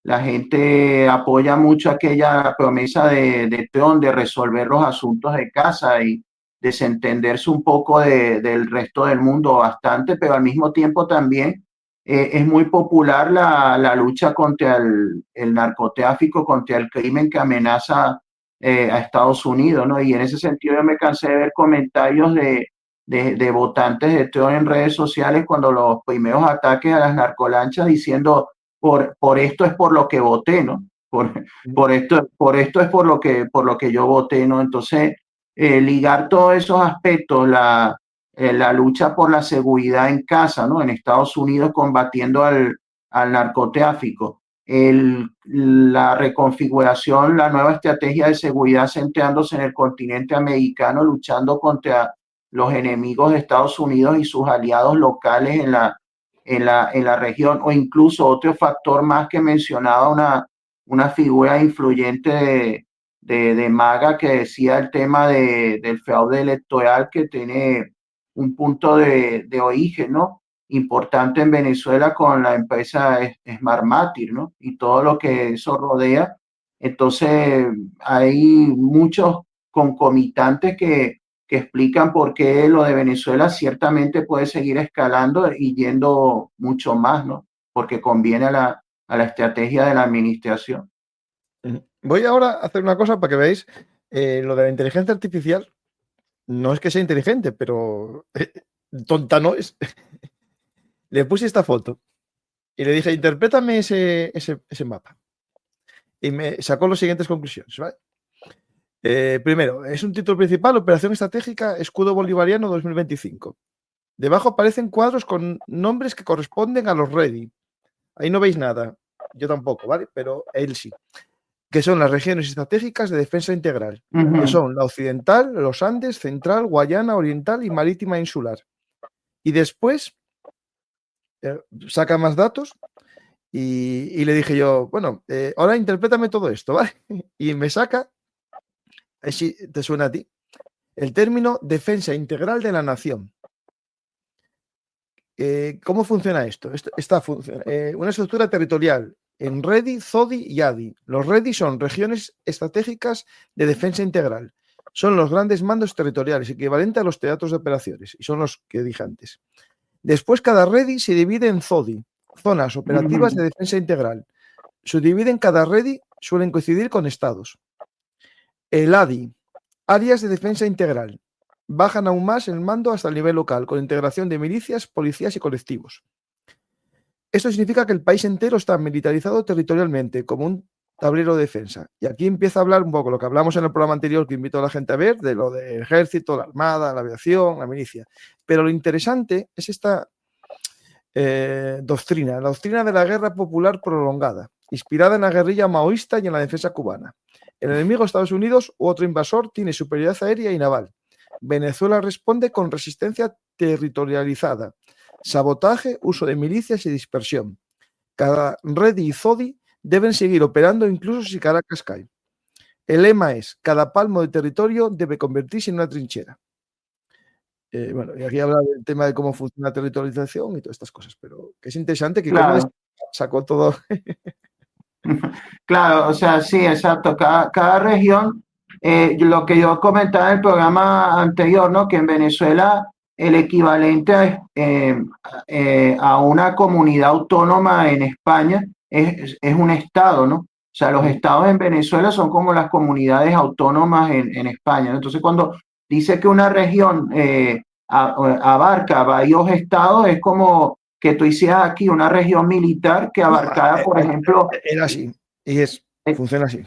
la gente apoya mucho aquella promesa de Trump de resolver los asuntos de casa y desentenderse un poco del resto del mundo bastante, pero al mismo tiempo también es muy popular la lucha contra el narcotráfico, contra el crimen que amenaza a Estados Unidos, ¿no? Y en ese sentido yo me cansé de ver comentarios de votantes de Trump en redes sociales cuando los primeros ataques a las narcolanchas diciendo por esto es por lo que voté, ¿no? Por esto es por lo que yo voté, ¿no? Entonces, ligar todos esos aspectos, la lucha por la seguridad en casa, ¿no? En Estados Unidos combatiendo al narcotráfico, la reconfiguración, la nueva estrategia de seguridad centrándose en el continente americano, luchando contra los enemigos de Estados Unidos y sus aliados locales en la región, o incluso otro factor más que mencionaba una figura influyente de MAGA que decía el tema del fraude electoral que tiene un punto de origen, ¿no? Importante en Venezuela con la empresa Smart Matic, ¿no? Y todo lo que eso rodea. Entonces, hay muchos concomitantes que explican por qué lo de Venezuela ciertamente puede seguir escalando y yendo mucho más, ¿no? Porque conviene a la estrategia de la administración. Voy ahora a hacer una cosa para que veáis lo de la inteligencia artificial. No es que sea inteligente, pero tonta no es. Le puse esta foto y le dije, interprétame ese mapa. Y me sacó las siguientes conclusiones, ¿vale? Primero, es un título principal, Operación Estratégica Escudo Bolivariano 2025. Debajo aparecen cuadros con nombres que corresponden a los Ready. Ahí no veis nada. Yo tampoco, ¿vale? Pero él sí. Que son las regiones estratégicas de defensa integral, que son la occidental, los Andes, central, Guayana, oriental y marítima insular. Y después saca más datos y le dije yo, bueno, ahora interprétame todo esto, ¿vale? Y me saca, si te suena a ti, el término defensa integral de la nación. ¿Cómo funciona esto? Una estructura territorial en REDI, ZODI y ADI. Los REDI son regiones estratégicas de defensa integral. Son los grandes mandos territoriales, equivalente a los teatros de operaciones, y son los que dije antes. Después, cada REDI se divide en ZODI, zonas operativas de defensa integral. Subdividen cada REDI, suelen coincidir con estados. El ADI, áreas de defensa integral. Bajan aún más el mando hasta el nivel local, con integración de milicias, policías y colectivos. Esto significa que el país entero está militarizado territorialmente, como un tablero de defensa. Y aquí empieza a hablar un poco lo que hablamos en el programa anterior, que invito a la gente a ver, de lo del ejército, la armada, la aviación, la milicia. Pero lo interesante es esta doctrina, la doctrina de la guerra popular prolongada, inspirada en la guerrilla maoísta y en la defensa cubana. El enemigo, Estados Unidos u otro invasor, tiene superioridad aérea y naval. Venezuela responde con resistencia territorializada, sabotaje, uso de milicias y dispersión. Cada REDI y ZODI deben seguir operando incluso si Caracas cae. El lema es, cada palmo de territorio debe convertirse en una trinchera. Bueno, y aquí habla del tema de cómo funciona la territorialización y todas estas cosas, pero que es interesante que claro. cómo sacó todo. Claro, o sea, sí, exacto. Cada región, lo que yo comentaba en el programa anterior, ¿no? Que en Venezuela el equivalente a una comunidad autónoma en España es un estado, ¿no? O sea, los estados en Venezuela son como las comunidades autónomas en España, ¿no? Entonces, cuando dice que una región abarca varios estados, es como que tú hicieras aquí una región militar que abarcara, por ejemplo... Era así, y funciona así.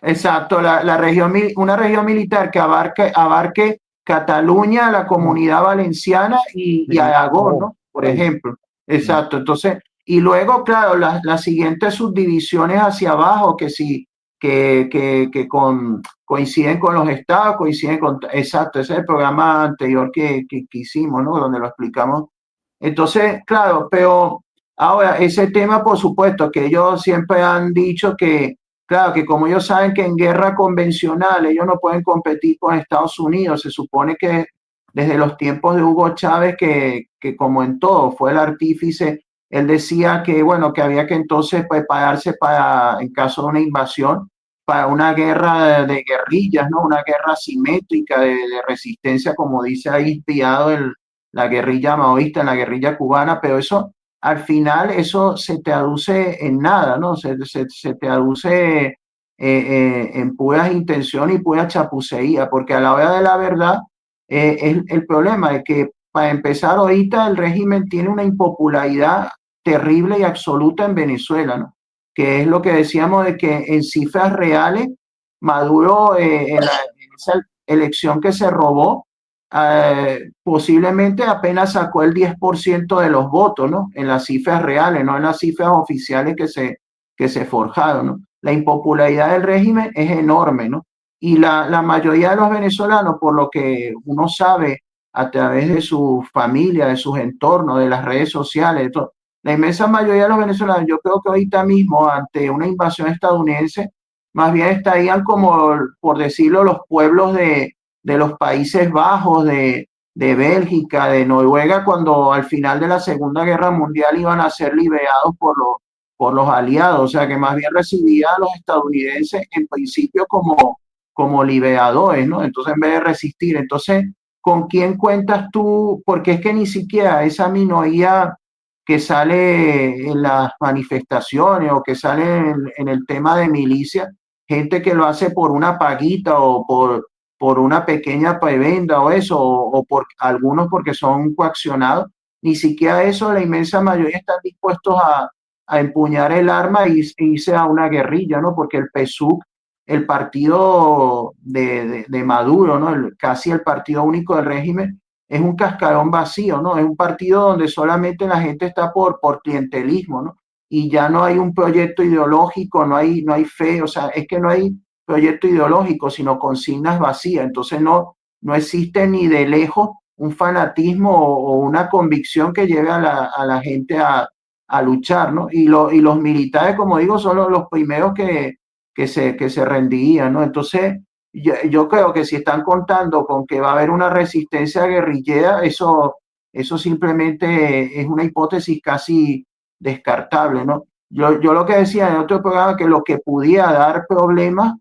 Exacto, una región militar que abarque Cataluña, la Comunidad Valenciana y Aragón, ¿no? Por ejemplo. Exacto, entonces, y luego, claro, las siguientes subdivisiones hacia abajo, que sí, que coinciden con los estados, coinciden con... Exacto, ese es el programa anterior que hicimos, ¿no? Donde lo explicamos. Entonces, claro, pero ahora, ese tema, por supuesto, que ellos siempre han dicho que, claro, que como ellos saben que en guerra convencional ellos no pueden competir con Estados Unidos, se supone que desde los tiempos de Hugo Chávez, que como en todo fue el artífice, él decía que, bueno, que había que entonces prepararse para, en caso de una invasión, para una guerra de guerrillas, ¿no? Una guerra asimétrica de resistencia, como dice ahí, inspirado en la guerrilla maoísta, en la guerrilla cubana, pero eso, al final, eso se traduce en nada, ¿no? Se traduce en puras intenciones y pura chapucería, porque a la hora de la verdad, Es el problema de que, para empezar, ahorita el régimen tiene una impopularidad terrible y absoluta en Venezuela, ¿no? Que es lo que decíamos de que en cifras reales, Maduro, en esa elección que se robó, posiblemente apenas sacó el 10% de los votos, ¿no? En las cifras reales, no en las cifras oficiales que se forjaron, ¿no? La impopularidad del régimen es enorme, ¿no? Y la mayoría de los venezolanos, por lo que uno sabe a través de su familia, de sus entornos, de las redes sociales, de todo, la inmensa mayoría de los venezolanos, yo creo que ahorita mismo, ante una invasión estadounidense, más bien estarían como, por decirlo, los pueblos de los Países Bajos, de Bélgica, de Noruega, cuando al final de la Segunda Guerra Mundial iban a ser liberados por los aliados, o sea que más bien recibía a los estadounidenses en principio como liberadores, ¿no? Entonces, en vez de resistir, entonces, ¿con quién cuentas tú? Porque es que ni siquiera esa minoría que sale en las manifestaciones o que sale en el tema de milicia, gente que lo hace por una paguita o por una pequeña prebenda o eso, o por algunos porque son coaccionados, ni siquiera eso, la inmensa mayoría están dispuestos a empuñar el arma e irse a una guerrilla, ¿no? Porque el PSUC, el partido de Maduro, ¿no? Casi el partido único del régimen, es un cascarón vacío, ¿no? Es un partido donde solamente la gente está por clientelismo, ¿no? Y ya no hay un proyecto ideológico, no hay fe, o sea, es que no hay proyecto ideológico, sino consignas vacías. Entonces no existe ni de lejos un fanatismo o una convicción que lleve a la gente a luchar, ¿no? Y los militares, como digo, son los primeros que se rendirían, ¿no? Entonces, yo creo que si están contando con que va a haber una resistencia guerrillera, eso simplemente es una hipótesis casi descartable, ¿no? Yo lo que decía en otro programa, que lo que pudiera dar problemas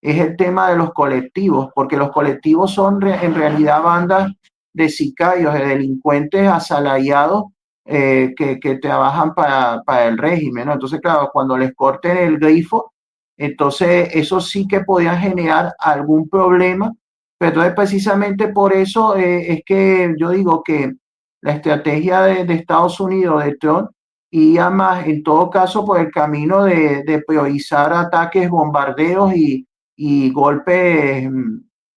es el tema de los colectivos, porque los colectivos son en realidad bandas de sicarios, de delincuentes asalariados que trabajan para el régimen, ¿no? Entonces, claro, cuando les corten el grifo, entonces eso sí que podía generar algún problema, pero entonces precisamente por eso es que yo digo que la estrategia de Estados Unidos, de Trump, iba más en todo caso por el camino de priorizar ataques, bombardeos y golpes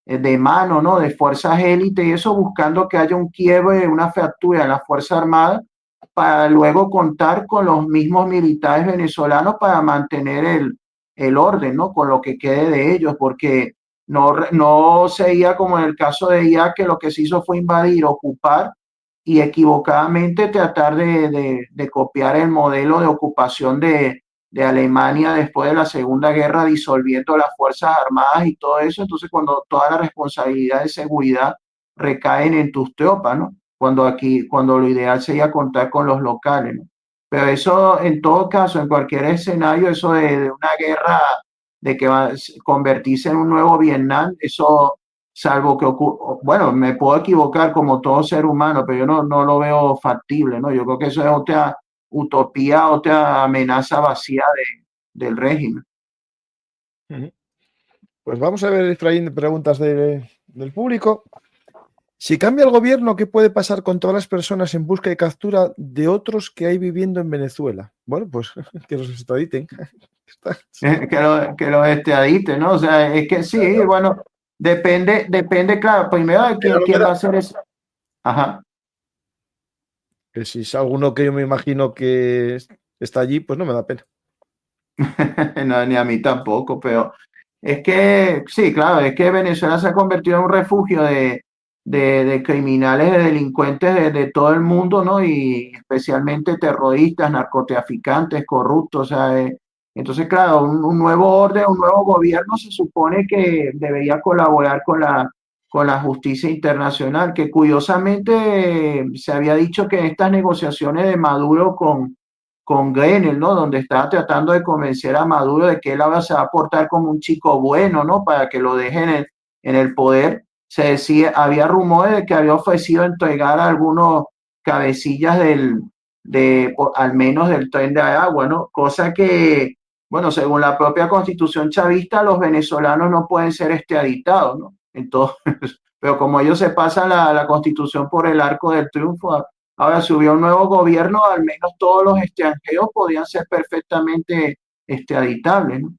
de mano, ¿no? De fuerzas élite y eso, buscando que haya un quiebre, una fractura en la Fuerza Armada, para luego contar con los mismos militares venezolanos para mantener el orden, ¿no? Con lo que quede de ellos, porque no sería como en el caso de Irak, que lo que se hizo fue invadir, ocupar y equivocadamente tratar de copiar el modelo de ocupación de Alemania después de la Segunda Guerra, disolviendo las Fuerzas Armadas y todo eso. Entonces, cuando toda la responsabilidad de seguridad recaen en tus tropas, ¿no? Cuando lo ideal sería contar con los locales, ¿no? Pero eso, en todo caso, en cualquier escenario, eso de una guerra, de que va a convertirse en un nuevo Vietnam, eso, salvo que ocurra, bueno, me puedo equivocar como todo ser humano, pero yo no lo veo factible, ¿no? Yo creo que eso es otra utopía, otra amenaza vacía del régimen. Pues vamos a ver, Efraín, preguntas del público. Si cambia el gobierno, ¿qué puede pasar con todas las personas en busca y captura de otros que hay viviendo en Venezuela? Bueno, pues que los extraditen. Que lo extradite, ¿no? O sea, es que sí, bueno, depende, claro, primero de quién va a hacer eso. Ajá. Que si es alguno que yo me imagino que está allí, pues no me da pena. No, ni a mí tampoco, pero es que, sí, claro, es que Venezuela se ha convertido en un refugio de criminales, de delincuentes de todo el mundo, ¿no? Y especialmente terroristas, narcotraficantes, corruptos, o sea, entonces, claro, un nuevo orden, un nuevo gobierno se supone que debería colaborar con la justicia internacional, que curiosamente se había dicho que en estas negociaciones de Maduro con Grenell, ¿no? Donde estaba tratando de convencer a Maduro de que él ahora se va a portar como un chico bueno, ¿no? Para que lo dejen en el poder. Se decía, había rumores de que había ofrecido entregar a algunos cabecillas al menos del Tren de Aragua, ¿no? Cosa que, bueno, según la propia constitución chavista, los venezolanos no pueden ser extraditados, ¿no? Entonces, pero como ellos se pasan la Constitución por el arco del triunfo, ahora si hubiera un nuevo gobierno, al menos todos los extranjeros podían ser perfectamente extraditables, ¿no?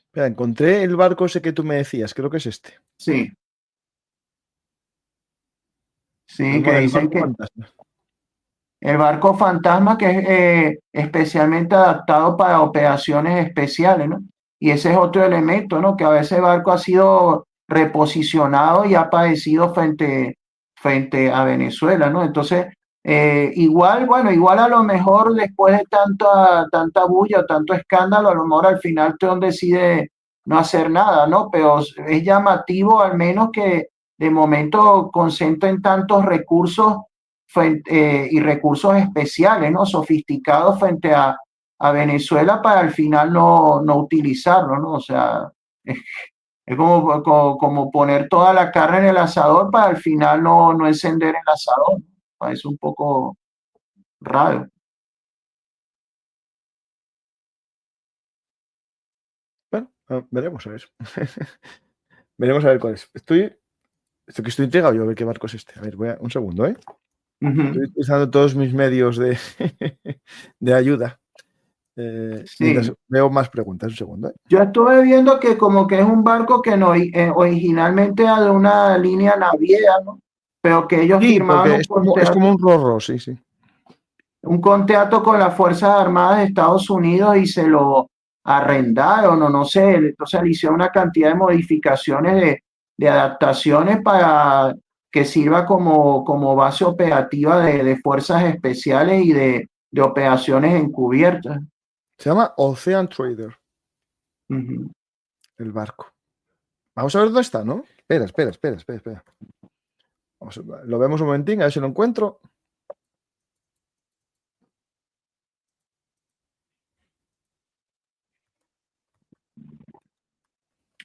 Espera, encontré el barco ese que tú me decías, creo que es este. Sí. Sí, Algo que del dicen barco que fantasma. el barco fantasma que es especialmente adaptado para operaciones especiales, ¿no? Y ese es otro elemento, ¿no? Que a veces el barco ha sido reposicionado y ha padecido frente a Venezuela, ¿no? Entonces, igual, bueno, igual a lo mejor después de tanta bulla, tanto escándalo, a lo mejor al final Trump decide no hacer nada, ¿no? Pero es llamativo al menos que de momento concentren tantos recursos y recursos especiales, ¿no? Sofisticados frente a Venezuela para al final no utilizarlo, ¿no? O sea, es como poner toda la carne en el asador para al final no encender el asador. Parece un poco raro. Bueno, veremos a ver. Veremos a ver cuál es. Estoy intrigado yo a ver qué barco es este. A ver, un segundo, ¿eh? Estoy usando todos mis medios de, de ayuda. Mientras Sí. veo más preguntas, un segundo, ¿eh? Yo estuve viendo que como que es un barco que no, originalmente era de una línea naviera, ¿no? Pero que ellos Sí, firmaban porque es como un Rorro, sí, sí. un contrato con las Fuerzas Armadas de Estados Unidos y se lo arrendaron o no sé, entonces le hicieron una cantidad de modificaciones de adaptaciones para que sirva como base operativa de fuerzas especiales y de operaciones encubiertas. Se llama Ocean Trader, Uh-huh. el barco. Vamos a ver dónde está, ¿no? Espera. Lo vemos un momentín, a ver si lo encuentro.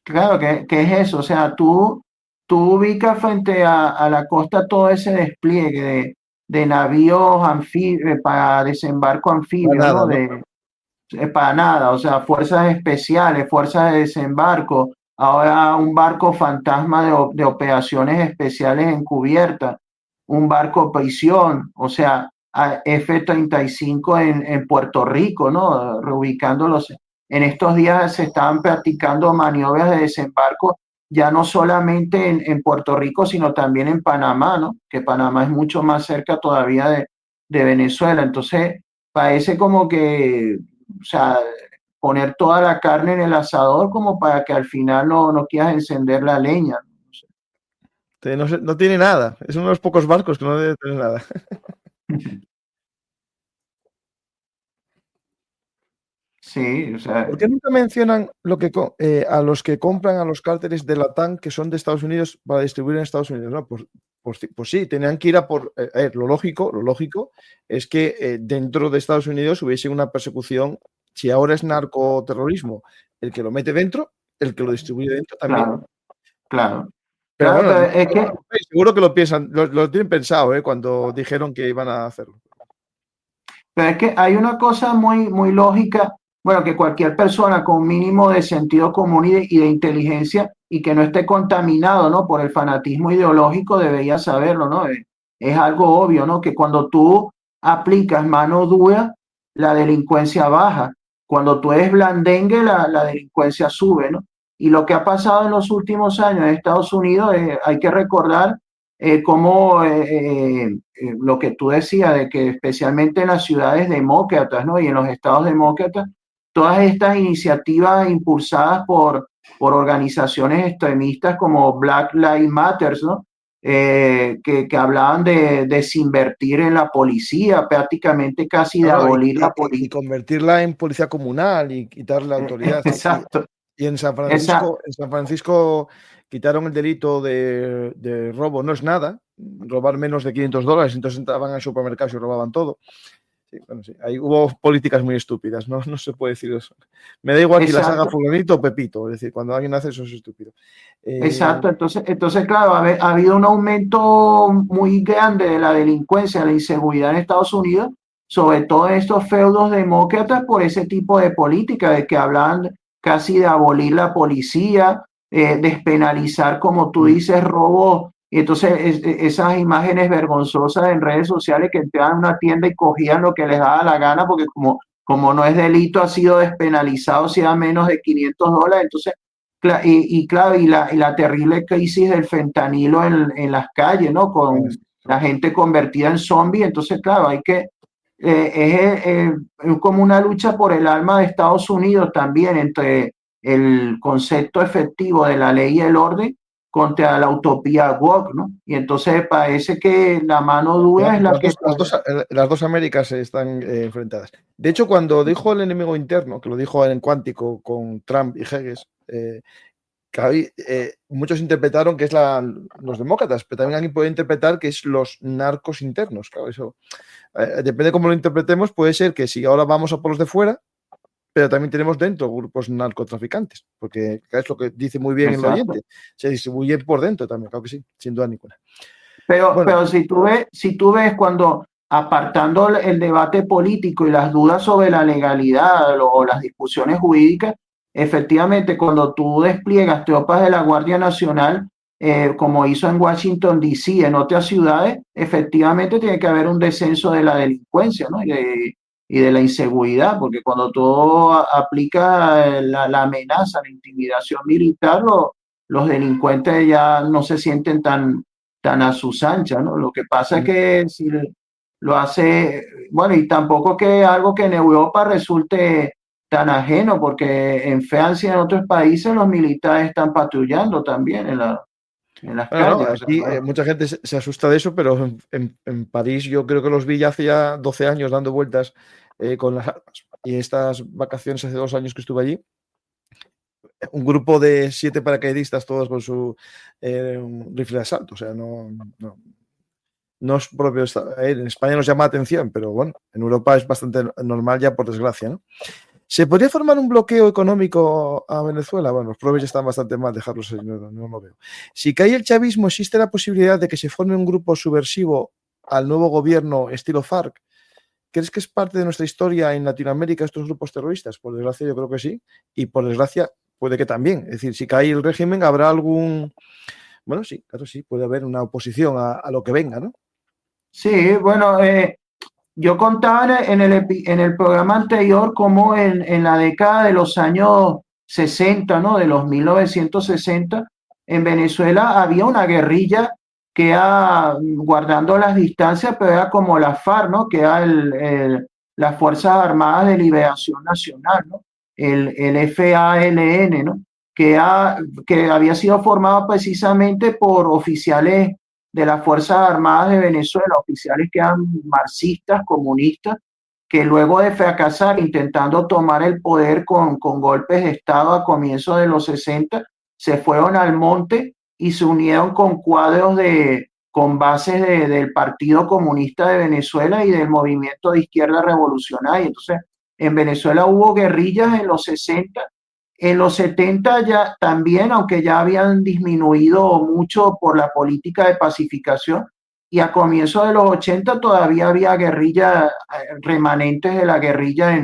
Claro, que es eso, o sea, tú ubicas frente a la costa todo ese despliegue de navíos para desembarco Para anfibio, nada, ¿no? ¿no? Para nada, o sea, fuerzas especiales, fuerzas de desembarco, ahora un barco fantasma de operaciones especiales encubiertas, un barco prisión, o sea, F-35 en Puerto Rico, ¿no? Reubicándolos. En estos días se estaban practicando maniobras de desembarco ya no solamente en Puerto Rico, sino también en Panamá, ¿no? Que Panamá es mucho más cerca todavía de Venezuela. Entonces, parece como que, o sea, poner toda la carne en el asador como para que al final no quieras encender la leña. No tiene nada. Es uno de los pocos barcos que no debe tener nada. Sí, o sea, ¿Por qué nunca mencionan a los que compran a los cárteles de Latam que son de Estados Unidos para distribuir en Estados Unidos? ¿No? Pues sí, tenían que ir a por. Lo lógico es que dentro de Estados Unidos hubiese una persecución. Si ahora es narcoterrorismo, el que lo mete dentro, el que lo distribuye dentro también. Claro. Pero bueno, Pero es que, seguro que lo piensan, lo tienen pensado, cuando dijeron que iban a hacerlo. Pero es que hay una cosa muy lógica, bueno, que cualquier persona con un mínimo de sentido común y de inteligencia y que no esté contaminado, ¿no? Por el fanatismo ideológico debería saberlo, ¿no? Es algo obvio, ¿no? Que cuando tú aplicas mano dura, la delincuencia baja. Cuando tú eres blandengue, la delincuencia sube, ¿no? Y lo que ha pasado en los últimos años en Estados Unidos, hay que recordar cómo lo que tú decías, de que especialmente en las ciudades demócratas, ¿no? Y en los estados demócratas, todas estas iniciativas impulsadas por organizaciones extremistas como Black Lives Matter, ¿no? Que hablaban de desinvertir en la policía, prácticamente casi de abolir la policía. Y convertirla en policía comunal y quitarle la autoridad. Exacto. Y en San Francisco quitaron el delito de robo, no es nada, robar menos de $500, entonces entraban al supermercado y robaban todo. Sí, bueno, sí. Ahí hubo políticas muy estúpidas, no se puede decir eso. Me da igual que las haga fulanito o Pepito, es decir, cuando alguien hace eso es estúpido. Exacto, entonces claro, ha habido un aumento muy grande de la delincuencia, de la inseguridad en Estados Unidos, sobre todo en estos feudos demócratas por ese tipo de política, de que hablan casi de abolir la policía, despenalizar, como tú dices, robo. Y entonces esas imágenes vergonzosas en redes sociales que entraban a una tienda y cogían lo que les daba la gana, porque como no es delito, ha sido despenalizado si da menos de $500. Entonces, claro, y la terrible crisis del fentanilo en las calles, ¿no? Con la gente convertida en zombie. Entonces, claro, hay que, es como una lucha por el alma de Estados Unidos también, entre el concepto efectivo de la ley y el orden contra la utopía woke, ¿no? Y entonces parece que la mano dura es la que... Las dos Américas están enfrentadas. De hecho, cuando dijo el enemigo interno, que lo dijo en Cuántico con Trump y Hayes, muchos interpretaron que es los demócratas, pero también alguien puede interpretar que es los narcos internos. Claro, eso depende de cómo lo interpretemos. Puede ser que si ahora vamos a por los de fuera, pero también tenemos dentro grupos narcotraficantes, porque es lo que dice muy bien el oyente, se distribuye por dentro también, claro que sí, sin duda ninguna. Pero si tú ves cuando, apartando el debate político y las dudas sobre la legalidad o las discusiones jurídicas, efectivamente cuando tú despliegas tropas de la Guardia Nacional, como hizo en Washington, D.C., en otras ciudades, efectivamente tiene que haber un descenso de la delincuencia, ¿no? Y de la inseguridad, porque cuando tú aplicas la amenaza, la intimidación militar, los delincuentes ya no se sienten tan a sus anchas, ¿no? Lo que pasa es que si lo hace, bueno, y tampoco que algo que en Europa resulte tan ajeno, porque en Francia y en otros países los militares están patrullando también en las Bueno, no, calles. aquí mucha gente se asusta de eso, pero en París yo creo que los vi ya hace ya 12 años dando vueltas con las armas. Y estas vacaciones hace 2 años que estuve allí, un grupo de 7 paracaidistas, todos con su rifle de asalto. O sea, no es propio. En España nos llama la atención, pero bueno, en Europa es bastante normal ya, por desgracia, ¿no? ¿Se podría formar un bloqueo económico a Venezuela? Bueno, los probes ya están bastante mal, dejarlos, no lo veo. Si cae el chavismo, ¿existe la posibilidad de que se forme un grupo subversivo al nuevo gobierno estilo FARC? ¿Crees que es parte de nuestra historia en Latinoamérica estos grupos terroristas? Por desgracia, yo creo que sí. Y por desgracia, puede que también. Es decir, si cae el régimen, habrá algún... Bueno, sí, claro, sí, puede haber una oposición a lo que venga, ¿no? Sí, bueno, yo contaba en el programa anterior cómo en la década de los años 60, ¿no? De los 1960, en Venezuela había una guerrilla que era, guardando las distancias, pero era como la FARC, ¿no? Que era las Fuerzas Armadas de Liberación Nacional, ¿no? El FALN, ¿no? Que había sido formado precisamente por oficiales de las Fuerzas Armadas de Venezuela, oficiales que eran marxistas, comunistas, que luego de fracasar intentando tomar el poder con golpes de Estado a comienzos de los 60, se fueron al monte y se unieron con cuadros con bases del Partido Comunista de Venezuela y del Movimiento de Izquierda Revolucionaria. Entonces, en Venezuela hubo guerrillas en los 60. En los 70 ya también, aunque ya habían disminuido mucho por la política de pacificación, y a comienzos de los 80 todavía había guerrilla, remanentes de la guerrilla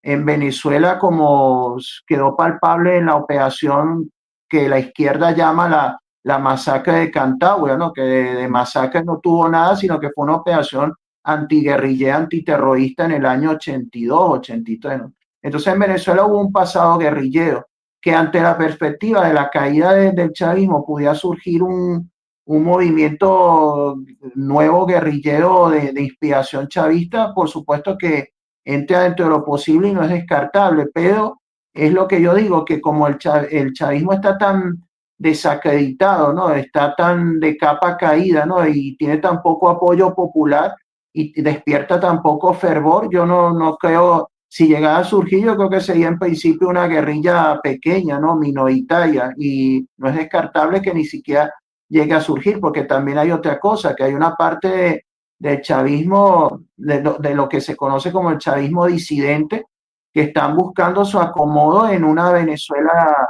en Venezuela, como quedó palpable en la operación que la izquierda llama la masacre de Cantagüe, ¿no? Que de masacre no tuvo nada, sino que fue una operación antiguerrillera, antiterrorista en el año 82, 83, ¿no? Entonces en Venezuela hubo un pasado guerrillero que, ante la perspectiva de la caída del chavismo, pudiera surgir un movimiento nuevo guerrillero de inspiración chavista. Por supuesto que entra dentro de lo posible y no es descartable, pero es lo que yo digo, que como el chavismo está tan desacreditado, ¿no? Está tan de capa caída, ¿no? Y tiene tan poco apoyo popular y despierta tan poco fervor, yo no creo. Si llegara a surgir, yo creo que sería en principio una guerrilla pequeña, ¿no? Minoritaria, y no es descartable que ni siquiera llegue a surgir, porque también hay otra cosa, que hay una parte del chavismo, de lo que se conoce como el chavismo disidente, que están buscando su acomodo en una Venezuela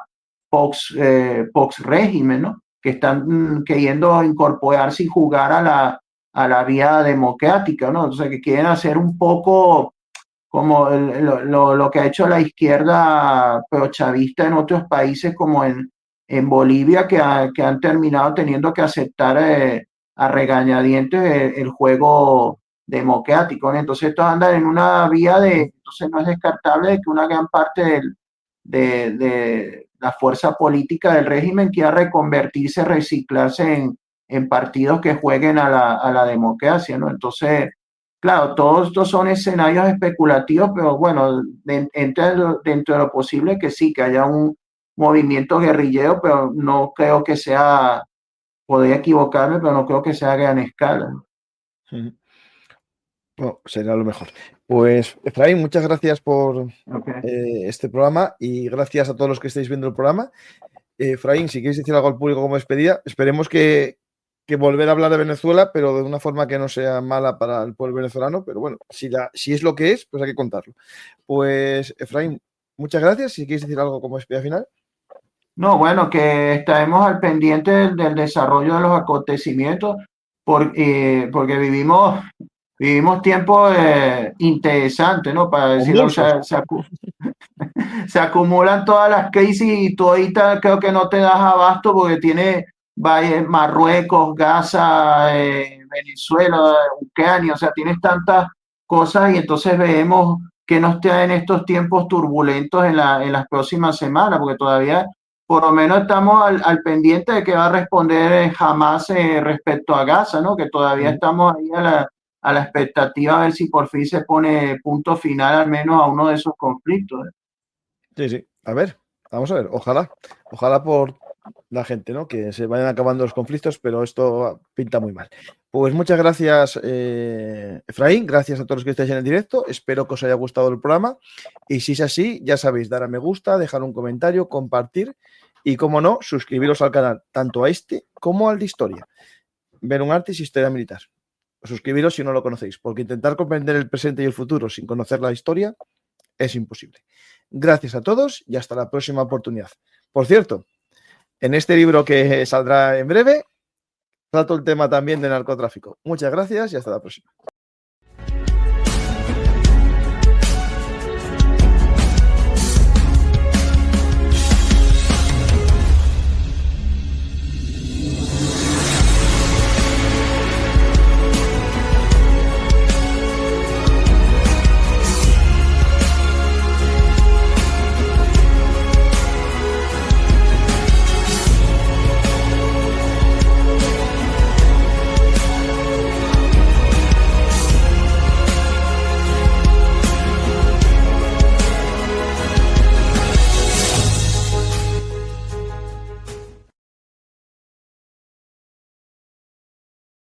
post régimen, ¿no? Que están queriendo incorporarse y jugar a la vía democrática, ¿no? Entonces, que quieren hacer un poco como lo que ha hecho la izquierda pro-chavista en otros países, como en en Bolivia que han terminado teniendo que aceptar a regañadientes el juego democrático, ¿no? Entonces estos andan en una vía entonces no es descartable de que una gran parte de la fuerza política del régimen quiera reconvertirse, reciclarse en partidos que jueguen a la democracia, ¿no? Entonces, claro, todos estos son escenarios especulativos, pero bueno, dentro de lo posible que sí, que haya un movimiento guerrillero, pero no creo que sea, podría equivocarme, pero no creo que sea a gran escala. Bueno, será lo mejor. Pues, Efraín, muchas gracias por Okay. este programa y gracias a todos los que estáis viendo el programa. Efraín, si quieres decir algo al público como despedida, esperemos que volver a hablar de Venezuela, pero de una forma que no sea mala para el pueblo venezolano, pero bueno, si es lo que es, pues hay que contarlo. Pues, Efraín, muchas gracias. Si quieres decir algo como despedida final. No, bueno, que estaremos al pendiente del desarrollo de los acontecimientos porque vivimos tiempos interesantes, ¿no? Para decirlo, o Convulsos. sea, se acumulan todas las crisis y tú ahorita creo que no te das abasto porque tiene Marruecos, Gaza, Venezuela, Ucrania, o sea, tienes tantas cosas y entonces vemos que nos traen estos tiempos turbulentos en las próximas semanas, porque todavía por lo menos estamos al pendiente de que va a responder Hamas respecto a Gaza, ¿no? Que todavía estamos ahí a la expectativa a ver si por fin se pone punto final al menos a uno de esos conflictos. Sí, sí. A ver, vamos a ver. Ojalá por la gente, ¿no? Que se vayan acabando los conflictos, pero esto pinta muy mal. Pues muchas gracias, Efraín. Gracias a todos los que estáis en el directo. Espero que os haya gustado el programa. Y si es así, ya sabéis, dar a me gusta, dejar un comentario, compartir y, como no, suscribiros al canal, tanto a este como al de Historia. Ver un Artis y Historia Militar. Suscribiros si no lo conocéis, porque intentar comprender el presente y el futuro sin conocer la historia es imposible. Gracias a todos y hasta la próxima oportunidad. Por cierto, en este libro que saldrá en breve, trato el tema también de narcotráfico. Muchas gracias y hasta la próxima.